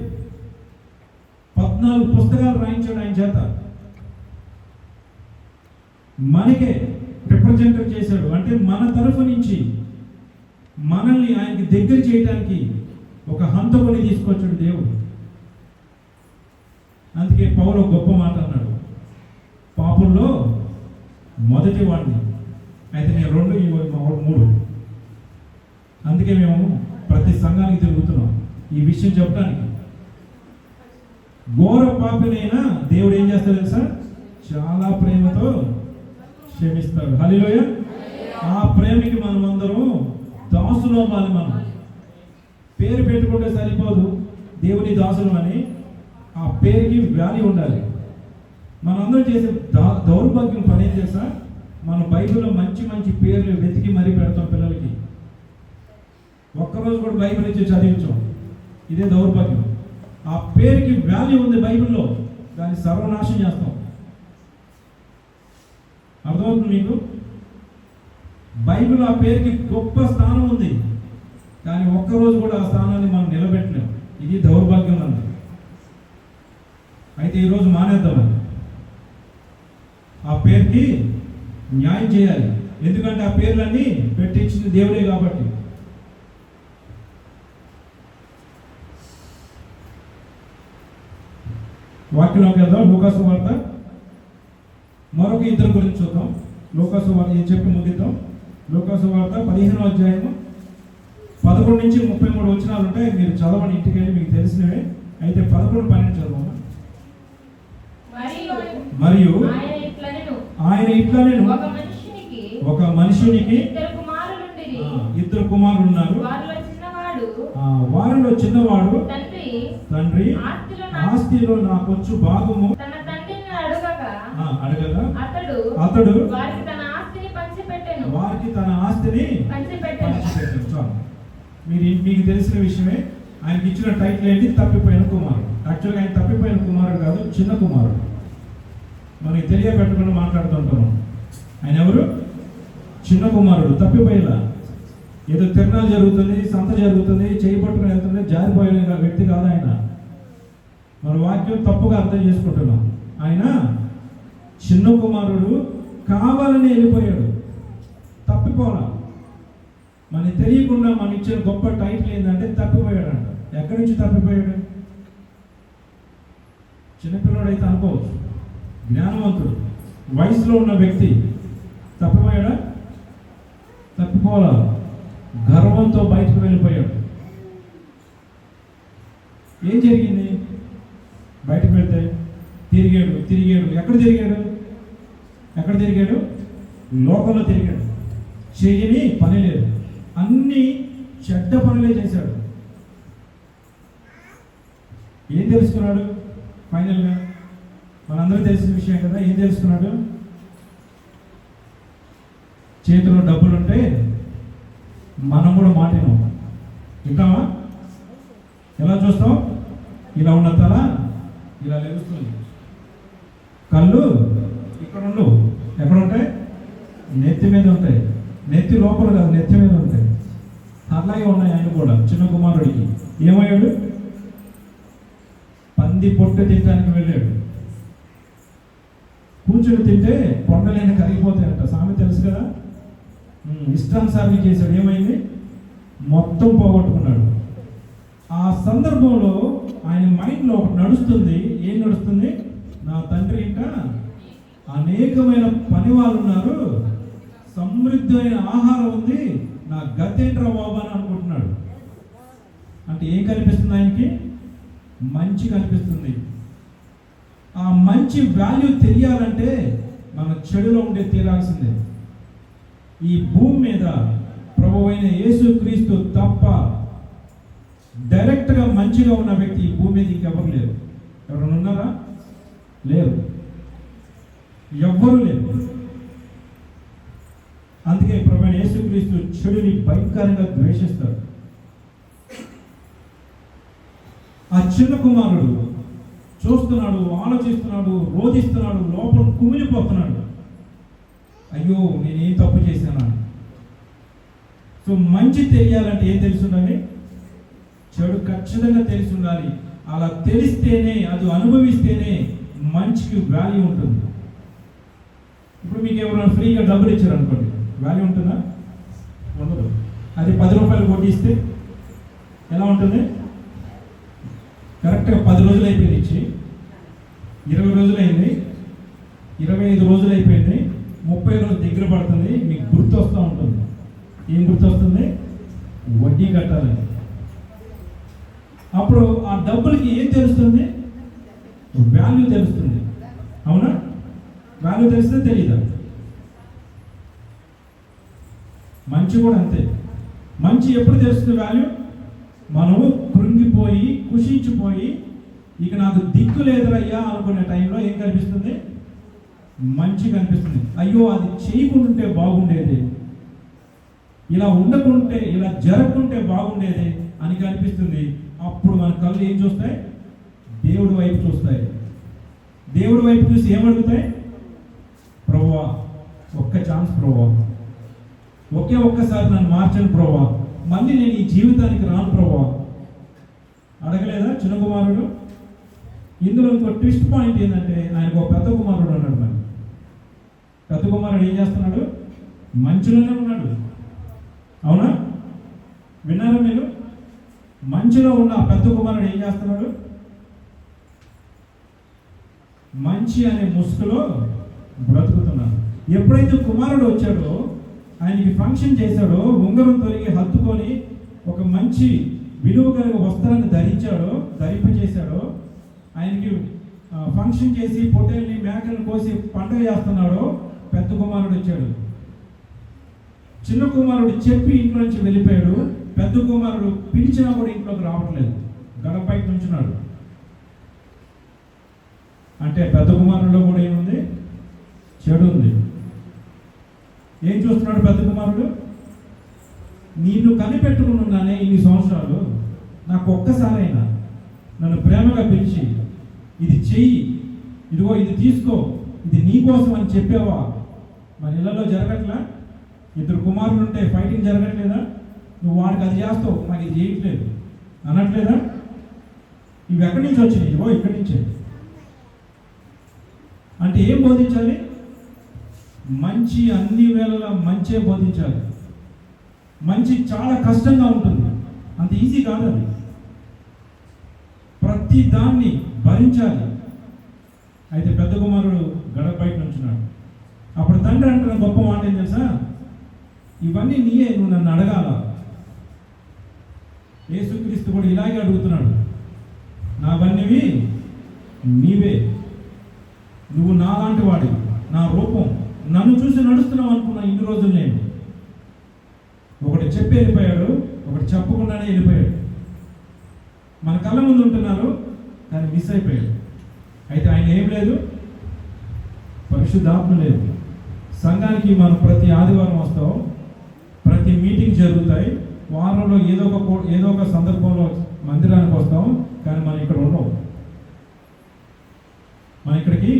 A: 14 పుస్తకాలు రాయించాడు ఆయన చేత. మనకే రిప్రజెంటేట్ చేశాడు. అంటే మన తరఫు నుంచి మనల్ని ఆయనకి దగ్గర చేయడానికి ఒక హంతకుని తీసుకొచ్చాడు దేవుడు. అందుకే పౌలు గొప్ప మాట అన్నాడు, పాపుల్లో మొదటి వాడిని. అయితే నేను 2 3. అందుకే మేము ప్రతి సంఘానికి తిరుగుతున్నాం ఈ విషయం చెప్పడానికి. ఘోర పాపినైనా దేవుడు ఏం చేస్తాడు తెలుసా? చాలా ప్రేమతో క్షమిస్తాడు. హల్లెలూయా. ఆ ప్రేమకి మనం అందరం దాసులు అవ్వాలి. మనం పేరు పెట్టుకుంటే సరిపోదు దేవుని దాసులు అని. ఆ పేరుకి వాల్యూ ఉండాలి. మనందరం చేసే దౌర్భాగ్యం పని ఏం చేస్తా? మన బైబిల్లో మంచి మంచి పేర్లు వెతికి మరీ పెడతాం పిల్లలకి. ఒక్కరోజు కూడా బైబిల్ ఇచ్చి చదివించాం. ఇదే దౌర్భాగ్యం. ఆ పేరుకి వాల్యూ ఉంది బైబిల్లో, దాన్ని సర్వనాశనం చేస్తాం. అర్థమవుతుంది మీకు? బైబిల్ ఆ పేరుకి గొప్ప స్థానం ఉంది, కానీ ఒక్కరోజు కూడా ఆ స్థానాన్ని మనం నిలబెట్టలేం. ఇది దౌర్భాగ్యం అంది. అయితే ఈరోజు మానేద్దామని ఆ పేరుకి న్యాయం చేయాలి. ఎందుకంటే ఆ పేర్లన్నీ పెట్టించింది దేవుడే కాబట్టి. వాక్యంలోకి వెళ్దాం. లూకాసు వార్త మరొక ఇద్దరు గురించి చూద్దాం. లూకాసు వార్త ఏం చెప్పి ముగిద్దాం. లూకాసు వార్త 15వ అధ్యాయము 11 నుంచి 33 వచనాలు ఉంటాయి. మీరు చదవండి ఇంటికి వెళ్ళి, మీకు తెలిసినవే. అయితే 11, 12 చదవమా. మరియు ఆయన ఇట్లా నేను ఒక మనుషునికి ఇద్దరు కుమారులు ఉన్నారు. వారిలో చిన్నవాడు తండ్రి ఆస్తిలో నాకొచ్చు భాగము అడగగా అతడు వారికి తన ఆస్తిని పంచిపెట్టాను. చాలు, మీకు తెలిసిన విషయమే. ఆయనకి ఇచ్చిన టైటిల్ ఏంటి? తప్పిపోయిన కుమారుడు. యాక్చువల్గా ఆయన తప్పిపోయిన కుమారుడు కాదు, చిన్న కుమారుడు. మనకి తెలియబెట్టకుండా మాట్లాడుతుంటున్నాం. ఆయన ఎవరు? చిన్న కుమారుడు. తప్పిపోయేలా ఏదో తిరణాలు జరుగుతుంది, సంత జరుగుతుంది, చేయి పట్టుకుని వెళ్తుంది, జారిపోయిన వ్యక్తి కాదు ఆయన. మన వాక్యం తప్పుగా అర్థం చేసుకుంటున్నాం. ఆయన చిన్న కుమారుడు, కావాలని వెళ్ళిపోయాడు, తప్పిపోలా. మనకి తెలియకుండా మన ఇచ్చిన గొప్ప టైటిల్ ఏంటంటే తప్పిపోయాడు అంట. ఎక్కడి నుంచి తప్పిపోయాడు? చిన్నపిల్లడు అయితే అనుకోవచ్చు, జ్ఞానవంతుడు, వయసులో ఉన్న వ్యక్తి తప్పిపోయాడా? తప్పిపోలా. గర్వంతో బయటకు వెళ్ళిపోయాడు. ఏం జరిగింది? బయటకు వెళ్తే తిరిగాడు. ఎక్కడ తిరిగాడు? లోకంలో తిరిగాడు. చేయని పని లేదు, అన్ని చెడ్డ పనులే చేశాడు. ఏం తెలుసుకున్నాడు ఫైనల్గా? మనందరూ తెలిసిన విషయం కదా. ఏం తెలుసుకున్నాడు? చేతిలో డబ్బులుంటే మనం కూడా మాటినాం. వింటామా? ఎలా చూస్తాం? ఇలా ఉన్న తల ఇలా లెగుస్తుంది. కళ్ళు ఇక్కడ ఉండవు. ఎక్కడ ఉంటాయి? నెత్తి మీద ఉంటాయి. నెత్తి లోపల కాదు, నెత్తి మీద ఉంటాయి. అట్లాగే ఉన్నాయి ఆయన కూడా. చిన్న కుమారుడికి ఏమయ్యాడు? పంది పొట్టు తినడానికి వెళ్ళాడు. కూర్చుని తింటే కొండలైన కరిగిపోతాయంట. సామె తెలుసు కదా. ఇష్టానుసారం చేశాడు. ఏమైంది? మొత్తం పోగొట్టుకున్నాడు. ఆ సందర్భంలో ఆయన మైండ్లో ఒకటి నడుస్తుంది. ఏం నడుస్తుంది? నా తండ్రి ఇంట అనేకమైన పని వాళ్ళు ఉన్నారు, సమృద్ధమైన ఆహారం ఉంది, నా గతేంట్రా బాబు అని అనుకుంటున్నాడు. అంటే ఏం కనిపిస్తుంది ఆయనకి? మంచి కనిపిస్తుంది. ఆ మంచి వాల్యూ తెలియాలంటే మన చెడులో ఉండే తీరాల్సిందే. ఈ భూమి మీద ప్రభువైన యేసుక్రీస్తు తప్ప డైరెక్ట్గా మంచిగా ఉన్న వ్యక్తి ఈ భూమి మీద ఇంకెవరు లేరు. ఎవరైనా ఉన్నారా? లేరు, ఎవ్వరూ లేరు. అందుకే ప్రభువైన యేసుక్రీస్తు చెడుని భయంకరంగా ద్వేషిస్తాడు. ఆ చిన్న కుమారుడు చూస్తున్నాడు, ఆలోచిస్తున్నాడు, రోధిస్తున్నాడు, లోపల కుమిలిపోతున్నాడు. అయ్యో నేనేం తప్పు చేశానా? సో మంచి తెలియాలంటే ఏం తెలిసి ఉండాలి? చెడు ఖచ్చితంగా తెలిసి ఉండాలి. అలా తెలిస్తేనే, అది అనుభవిస్తేనే మంచికి వాల్యూ ఉంటుంది. ఇప్పుడు మీకు ఎవరైనా ఫ్రీగా డబ్బులు ఇచ్చారు అనుకోండి, వాల్యూ ఉంటుందా? ఉండదు. అది 10 రూపాయలు కొట్టిస్తే ఎలా ఉంటుంది? కరెక్ట్గా 10 రోజులు అయిపోయింది ఇచ్చి, 20 రోజులు అయింది, 25 రోజులు అయిపోయింది, 30 రోజులు దగ్గర పడుతుంది. మీకు గుర్తు వస్తూ ఉంటుంది. ఏం గుర్తు వస్తుంది? వడ్డీ కట్టాలని. అప్పుడు ఆ డబ్బులకి ఏం తెలుస్తుంది? వాల్యూ తెలుస్తుంది. అవునా? వాల్యూ తెలిస్తే తెలీదా? మంచి కూడా అంతే. మంచి ఎప్పుడు తెలుస్తుంది వాల్యూ? మనము కృంగిపోయి, కుషించిపోయి, ఇక నాకు దిక్కు లేదురయ్యా అనుకునే టైంలో ఏం కనిపిస్తుంది? మంచి కనిపిస్తుంది. అయ్యో అది చేయకుంటే బాగుండేది, ఇలా ఉండకుంటే, ఇలా జరగకుంటే బాగుండేది అని కనిపిస్తుంది. అప్పుడు మన కళ్ళు ఏం చూస్తాయి? దేవుడి వైపు చూస్తాయి. దేవుడి వైపు చూసి ఏమడుగుతాయి? ప్రభువా ఒక్క ఛాన్స్ ప్రభువా, ఒక్కసారి నన్ను మార్చండి ప్రభువా, మళ్ళీ నేను ఈ జీవితానికి రాను ప్రభువా. అడగలేదా చిన్న కుమారుడు? ఇందులో ఇంకో ట్విస్ట్ పాయింట్ ఏంటంటే ఆయనకు ఒక పెద్ద కుమారుడు అన్నాడు. మరి పెద్ద కుమారుడు ఏం చేస్తున్నాడు? మంచులోనే ఉన్నాడు. అవునా? విన్నారా మీరు? మంచులో ఉన్న ఆ పెద్ద కుమారుడు ఏం చేస్తున్నాడు? మంచి అనే ముసుగులో బ్రతుకుతున్నాడు. ఎప్పుడైతే కుమారుడు వచ్చాడో, ఆయనకి ఫంక్షన్ చేశాడో, ఉంగరం తొలగి హత్తుకొని ఒక మంచి విలువ కలిగిన వస్త్రాన్ని ధరింపజేశాడో, ఆయనకి ఫంక్షన్ చేసి పొట్టేల్ని మేకలను కోసి పండుగ చేస్తున్నాడో, పెద్ద కుమారుడు వచ్చాడు. చిన్న కుమారుడు చెప్పి ఇంట్లో నుంచి వెళ్ళిపోయాడు. పెద్ద కుమారుడు పిలిచినా కూడా ఇంట్లోకి రావట్లేదు, గడపైకి నుంచున్నాడు. అంటే పెద్ద కుమారుడిలో కూడా ఏముంది? చెడు ఉంది. ఏం చూస్తున్నాడు పెద్ద కుమారుడు? నిన్ను కనిపెట్టుకుని ఉన్నానే ఇన్ని సంవత్సరాలు, నాకు ఒక్కసారైనా నన్ను ప్రేమగా పిలిచి ఇది చెయ్యి, ఇదిగో ఇది తీసుకో, ఇది నీ కోసం అని చెప్పావా? మన ఇళ్లలో జరగట్లా? ఇద్దరు కుమారులు ఉంటే ఫైటింగ్ జరగట్లేదా? నువ్వు వాడికి అది చేస్తావు, నాకు ఇది చేయట్లేదు అనట్లేదా? ఇవి ఎక్కడి నుంచి వచ్చినాయి? ఇదిగో ఇక్కడి నుంచే. అంటే ఏం బోధించాలి? మంచి అన్ని వేళలా మంచే బోధించాలి. మంచి చాలా కష్టంగా ఉంటుంది, అంత ఈజీ కాదు అది. ప్రతి దాన్ని భరించాలి. అయితే పెద్ద కుమారుడు గడప బయట నుంచున్నాడు. అప్పుడు తండ్రి అంటున్న గొప్ప మాట ఏం తెలుసా? ఇవన్నీ నీయే, నువ్వు నన్ను అడగాల. యేసుక్రీస్తు కూడా ఇలాగే అడుగుతున్నాడు, నావన్నీవి నీవే, నువ్వు నాలాంటి వాడివి, నా రూపం, నన్ను చూసి నడుస్తున్నావు అనుకున్నా ఇన్ని రోజులు. నేను ఒకటి చెప్పి వెళ్ళిపోయాడు, ఒకటి చెప్పకుండానే వెళ్ళిపోయాడు. మన కళ్ళ ముందు ఉంటున్నారు కానీ మిస్ అయిపోయాడు. అయితే ఆయన ఏం లేదు, పరిశుద్ధాత్మ లేదు. సంఘానికి మనం ప్రతి ఆదివారం వస్తాం, ప్రతి మీటింగ్ జరుగుతాయి, వారంలో ఏదో ఒక సందర్భంలో మందిరానికి వస్తాం, కానీ మనం ఇక్కడ ఉండవు. మన ఇక్కడికి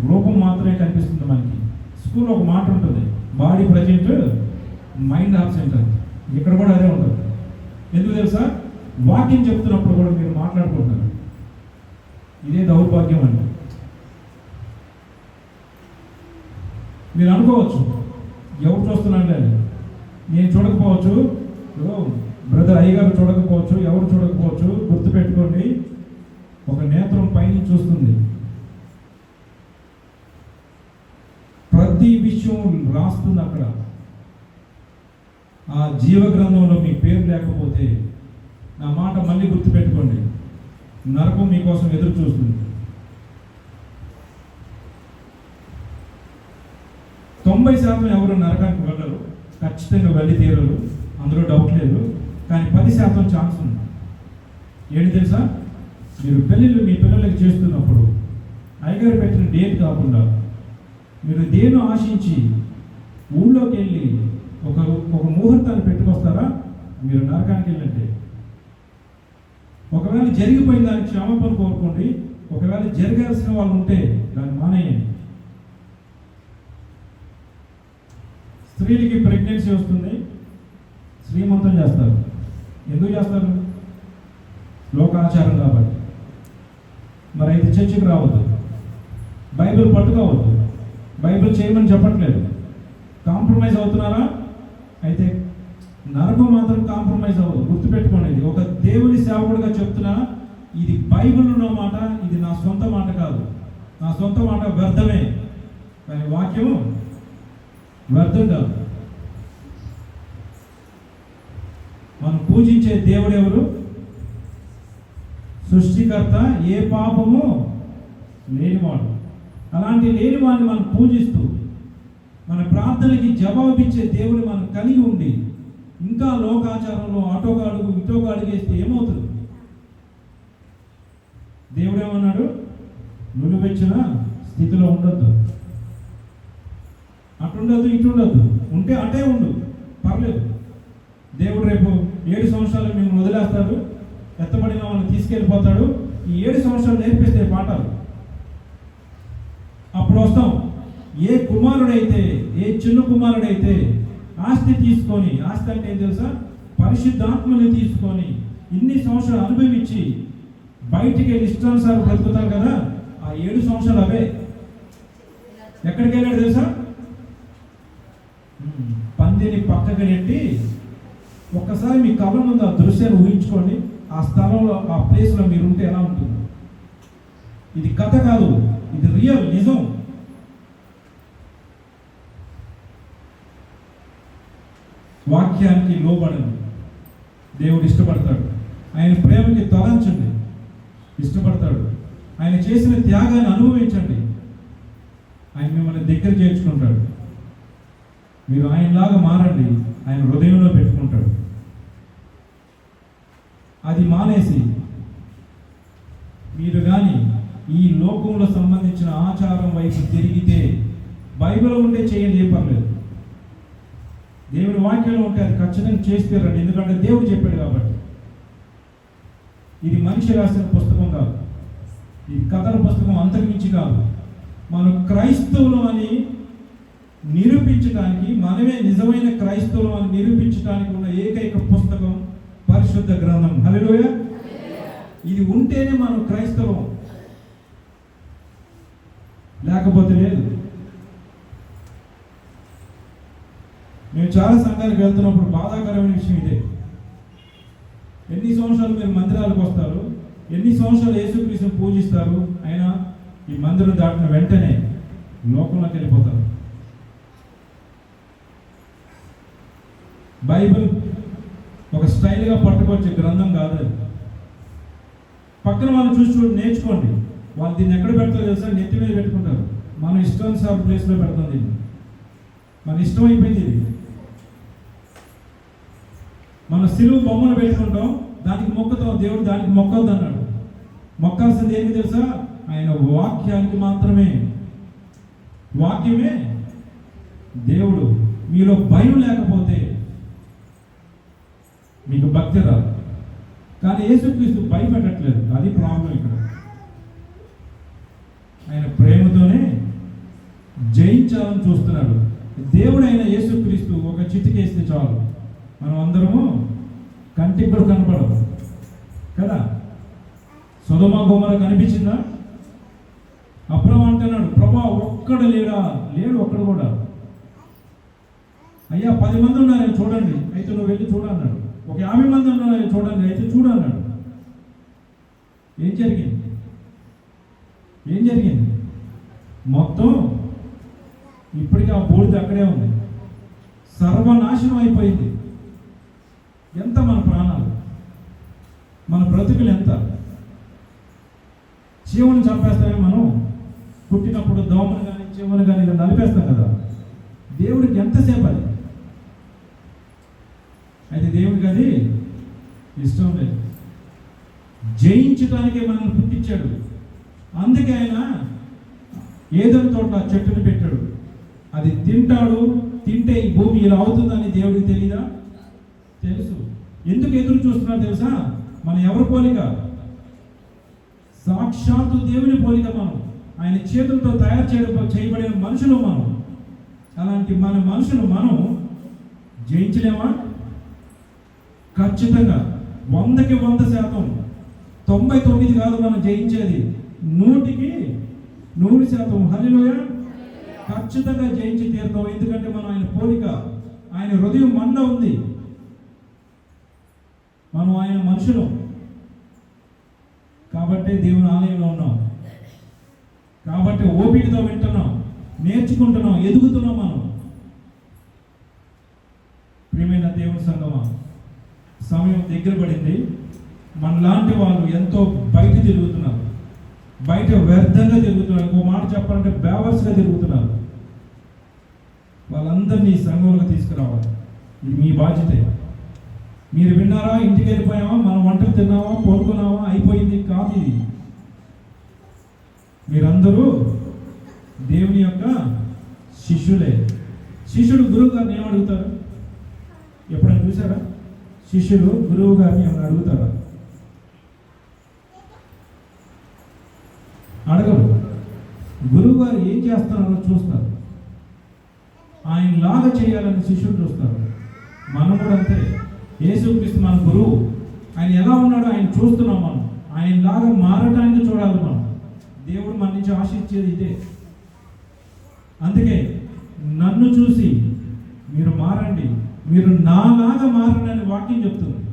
A: రూపం మాత్రమే కనిపిస్తుంది. మనకి స్కూల్లో ఒక మాట ఉంటుంది, బాడీ ప్రజెంట్ మైండ్ ఆబ్సెంట్ అని. ఇక్కడ కూడా అదే ఉంటుంది. ఎందుకు తెలుసా? వాక్యం చెప్తున్నప్పుడు కూడా మీరు మాట్లాడుకుంటారు. ఇదే దౌర్భాగ్యం అండి. మీరు అనుకోవచ్చు, ఎవరు చూస్తున్నాడు అని. నేను చూడకపోవచ్చు, బ్రదర్ అయ్యగారు చూడకపోవచ్చు, ఎవరు చూడకపోవచ్చు. గుర్తుపెట్టుకోండి, ఒక నేత్రం పైనుంచి చూస్తుంది. ప్రతి విషయం రాస్తుంది అక్కడ. ఆ జీవ గ్రంథంలో మీ పేరు లేకపోతే, నా మాట మళ్ళీ గుర్తుపెట్టుకోండి, నరకం మీకోసం ఎదురు చూస్తుంది. 90% ఎవరు నరకానికి వెళ్ళరు, ఖచ్చితంగా వెళ్ళి తీరరు, అందులో డౌట్ లేదు. కానీ 10% ఛాన్స్ ఉంది. ఏంటి తెలుసా? మీరు పెళ్ళిళ్ళు మీ పిల్లలకి చేస్తున్నప్పుడు అయ్యగారు పెట్టిన డేట్ కాకుండా మీరు దేని ఆశించి ఊళ్ళోకి వెళ్ళి ఒక ముహూర్తాన్ని పెట్టుకొస్తారా? మీరు నరకానికి వెళ్ళంటే. ఒకవేళ జరిగిపోయిన దానికి క్షమాపణ కోరుకోండి. ఒకవేళ జరగాల్సిన వాళ్ళు ఉంటే దాన్ని మానేయండి. స్త్రీలకి ప్రెగ్నెన్సీ వస్తుంది, శ్రీమంతం చేస్తారు. ఎందుకు చేస్తారు? లోకాచారం కాబట్టి. మరి అయితే చర్చికి రావద్దు, బైబిల్ పట్టుకోవద్దు, బైబిల్ చేయమని చెప్పట్లేదు. కాంప్రమైజ్ అవుతున్నారా? అయితే నరకం మాత్రం కాంప్రమైజ్ అవ్వదు. గుర్తుపెట్టుకోండి, ఇది ఒక దేవుని సేవకుడిగా చెప్తున్నా, ఇది బైబిల్ ఉన్న మాట, ఇది నా సొంత మాట కాదు. నా సొంత మాట వ్యర్థమే, కానీ వాక్యం వ్యర్థం కాదు. మనం పూజించే దేవుడు ఎవరు? సృష్టికర్త, ఏ పాపము లేనివాడు. అలాంటి లేనివాడిని మనం పూజిస్తూ మన ప్రార్థనకి జవాబిచ్చే దేవుడు మనం కలిగి ఉండి ఇంకా లోకాచారంలో అటోగా అడుగు ఇటోగా అడుగేస్తే ఏమవుతుంది? దేవుడు ఏమన్నాడు? నులివెచ్చిన స్థితిలో ఉండొద్దు, అటుండొద్దు ఇటుండొద్దు, ఉంటే అటే ఉండు, పర్లేదు. దేవుడు రేపు 7 సంవత్సరాలు మేము వదిలేస్తాడు, ఎత్తబడిన వాళ్ళని తీసుకెళ్ళిపోతాడు. ఈ 7 సంవత్సరాలు నేర్పిస్తే పాఠాలు, అప్పుడు వస్తాం. ఏ కుమారుడైతే, ఏ చిన్న కుమారుడైతే ఆస్తి తీసుకొని, ఆస్తి అంటే ఏం తెలుసా? పరిశుద్ధాత్మని తీసుకొని ఇన్ని సంవత్సరాలు అనుభవించి బయటికి వెళ్ళి ఇష్టానుసారం బ్రతుకుతారు కదా, ఆ 7 సంవత్సరాలు అవే. ఎక్కడికి వెళ్ళాడు తెలుసా? పందిని పక్కకు నెట్టి ఒక్కసారి మీ కళ్ళ ముందు ఆ దృశ్యాన్ని ఊహించుకోండి. ఆ స్థలంలో, ఆ ప్లేస్లో మీరు ఉంటే ఎలా ఉంటుంది? ఇది కథ కాదు, ఇది రియల్, నిజం. వాక్యానికి లోబడండి, దేవుడు ఇష్టపడతాడు. ఆయన ప్రేమకి తలంచండి, ఇష్టపడతాడు. ఆయన చేసిన త్యాగాన్ని అనుభవించండి, ఆయన మిమ్మల్ని దగ్గర చేర్చుకుంటాడు. మీరు ఆయనలాగా మారండి, ఆయన హృదయంలో పెట్టుకుంటాడు. అది మానేసి మీరు కానీ ఈ లోకంలో సంబంధించిన ఆచారం వైపు తిరిగితే, బైబిల్ ఉంటే చేయండి, ఏ పర్లేదు. దేవుడి వాక్యంలో ఉంటే అది ఖచ్చితంగా చేస్తే రండి, ఎందుకంటే దేవుడు చెప్పాడు కాబట్టి. ఇది మనిషి రాసిన పుస్తకం కాదు, ఇది కథల పుస్తకం, అంతకుమించి కాదు. మనం క్రైస్తవులు అని నిరూపించడానికి, మనమే నిజమైన క్రైస్తవులు అని నిరూపించడానికి ఉన్న ఏకైక పుస్తకం పరిశుద్ధ గ్రంథం. హల్లెలూయా. ఇది ఉంటేనే మనం క్రైస్తవం, లేకపోతే లేదు. మేము చాలా సంఘాలకు వెళ్తున్నప్పుడు బాధాకరమైన విషయం ఇదే. ఎన్ని సంవత్సరాలు మీరు మందిరాలకు వస్తారు, ఎన్ని సంవత్సరాలు యేసుక్రీస్తుని పూజిస్తారు, అయినా ఈ మందిరం దాటిన వెంటనే లోకంలోకి వెళ్ళిపోతారు. బైబిల్ ఒక స్టైల్గా పట్టుకొచ్చే గ్రంథం కాదు అది. పక్కన వాళ్ళు చూసి నేర్చుకోండి. వాళ్ళు దీన్ని ఎక్కడ పెడతారో తెలుసా? నెత్తి మీద పెట్టుకుంటారు. మనం ఇష్టానుసార ప్లేస్లో పెడతాం దీన్ని. మన ఇష్టం అయిపోయింది ఇది. మన సిలువ బొమ్మను పెట్టుకుంటాం, దానికి మొక్కుతాం. దేవుడు దానికి మొక్కవద్దు అన్నాడు. మొక్కాల్సింది ఏంటి తెలుసా? ఆయన వాక్యానికి మాత్రమే. వాక్యమే దేవుడు. మీలో భయం లేకపోతే మీకు భక్తి రాదు. కానీ యేసుక్రీస్తు భయపెట్టట్లేదు, అది ప్రాబ్లం ఇక్కడ. ఆయన ప్రేమతోనే జయించాలని చూస్తున్నాడు. దేవుడైన యేసుక్రీస్తు ఒక చిటికేస్తే చాలు, మనం అందరము కంటికి కూడా కనపడదు కదా. సొదొమ గొమొర్రా కనిపించిందా? అబ్రహాము అంటున్నాడు, ప్రభా ఒక్కడు లేడా? లేడు ఒక్కడు కూడా. అయ్యా 10 మంది ఉన్నారని చూడండి, అయితే నువ్వు వెళ్ళి చూడన్నాడు. ఒక 50 మంది ఉన్నారని చూడండి, అయితే చూడన్నాడు. ఏం జరిగింది? ఏం జరిగింది? మొత్తం ఇప్పటికీ ఆ బూడిద అక్కడే ఉంది, సర్వనాశనం అయిపోయింది. ఎంత మన ప్రాణాలు, మన బ్రతుకులు ఎంత? చీమను చంపేస్తామే మనం. పుట్టినప్పుడు దోమను కానీ చీమను కానీ ఇలా నలిపేస్తాం కదా. దేవుడికి ఎంతసేపు అది? అయితే దేవుడికి అది ఇష్టం లేదు. జయించడానికే మనల్ని పుట్టించాడు. అందుకే ఆయన ఏదైనా తోట చెట్టుని పెట్టాడు. అది తింటాడు, తింటే ఈ భూమి ఇలా అవుతుందని దేవుడికి తెలీదా? తెలుసు. ఎందుకు ఎదురు చూస్తున్నారు తెలుసా? మనం ఎవరి పోలిక? సాక్షాత్తు దేవుని పోలిక మనం. ఆయన చేతులతో తయారు చేయబడిన మనుషులు మనం. అలాంటి మన మనుషులు మనం జయించలేమా? ఖచ్చితంగా 100కి 100%, 99 కాదు మనం జయించేది, 100కి 100%. హల్లెలూయా. ఖచ్చితంగా జయించి తీరుతాం. ఎందుకంటే మనం ఆయన పోలిక, ఆయన హృదయం మనలో ఉంది. మనం ఆయన మనుషులు కాబట్టి దేవుని ఆలయంలో ఉన్నాం, కాబట్టి ఓపికతో వింటున్నాం, నేర్చుకుంటున్నాం, ఎదుగుతున్నాం మనం. ప్రియమైన దేవుని సంగమా, సమయం దగ్గర పడింది. మనలాంటి వాళ్ళు ఎంతో బయట తిరుగుతున్నారు, బయట వ్యర్థంగా తిరుగుతున్నారు. ఇంకో మాట చెప్పాలంటే బేవర్స్గా తిరుగుతున్నారు. వాళ్ళందరినీ సంఘంలోకి తీసుకురావాలి. ఇది మీ బాధ్యతే. మీరు విన్నారా, ఇంటికి వెళ్ళిపోయామా, మనం వంటలు తిన్నామా, పడుకున్నామా, అయిపోయింది కాదు ఇది. మీరందరూ దేవుని యొక్క శిష్యులే. శిష్యుడు గురువు గారిని ఏమడుగుతారు? ఎప్పుడైనా చూసారా? శిష్యుడు గురువు గారిని ఏమైనా అడుగుతారా? అడగరు. గురువు గారు ఏం చేస్తున్నారో చూస్తారు, ఆయన లాగా చేయాలని శిష్యుడు చూస్తారు. మనం కూడా అంతే. యేసుక్రీస్తు మన గురువు, ఆయన ఎలా ఉన్నాడో ఆయన చూస్తున్నాం. మనం ఆయన లాగా మారటానికి చూడాలి. మనం దేవుడు మన నుంచి ఆశించేది ఇదే. అందుకే నన్ను చూసి మీరు మారండి, మీరు నాలాగా మారండి అని వాక్యం చెప్తుంది.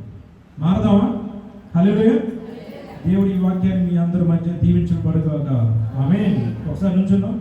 A: మారదామా? హల్లెలూయా. దేవుడి ఈ వాక్యాన్ని మీ అందరి మధ్య దీవించబడుగాక. ఆమేన్. ఒకసారి నుంచున్నాం.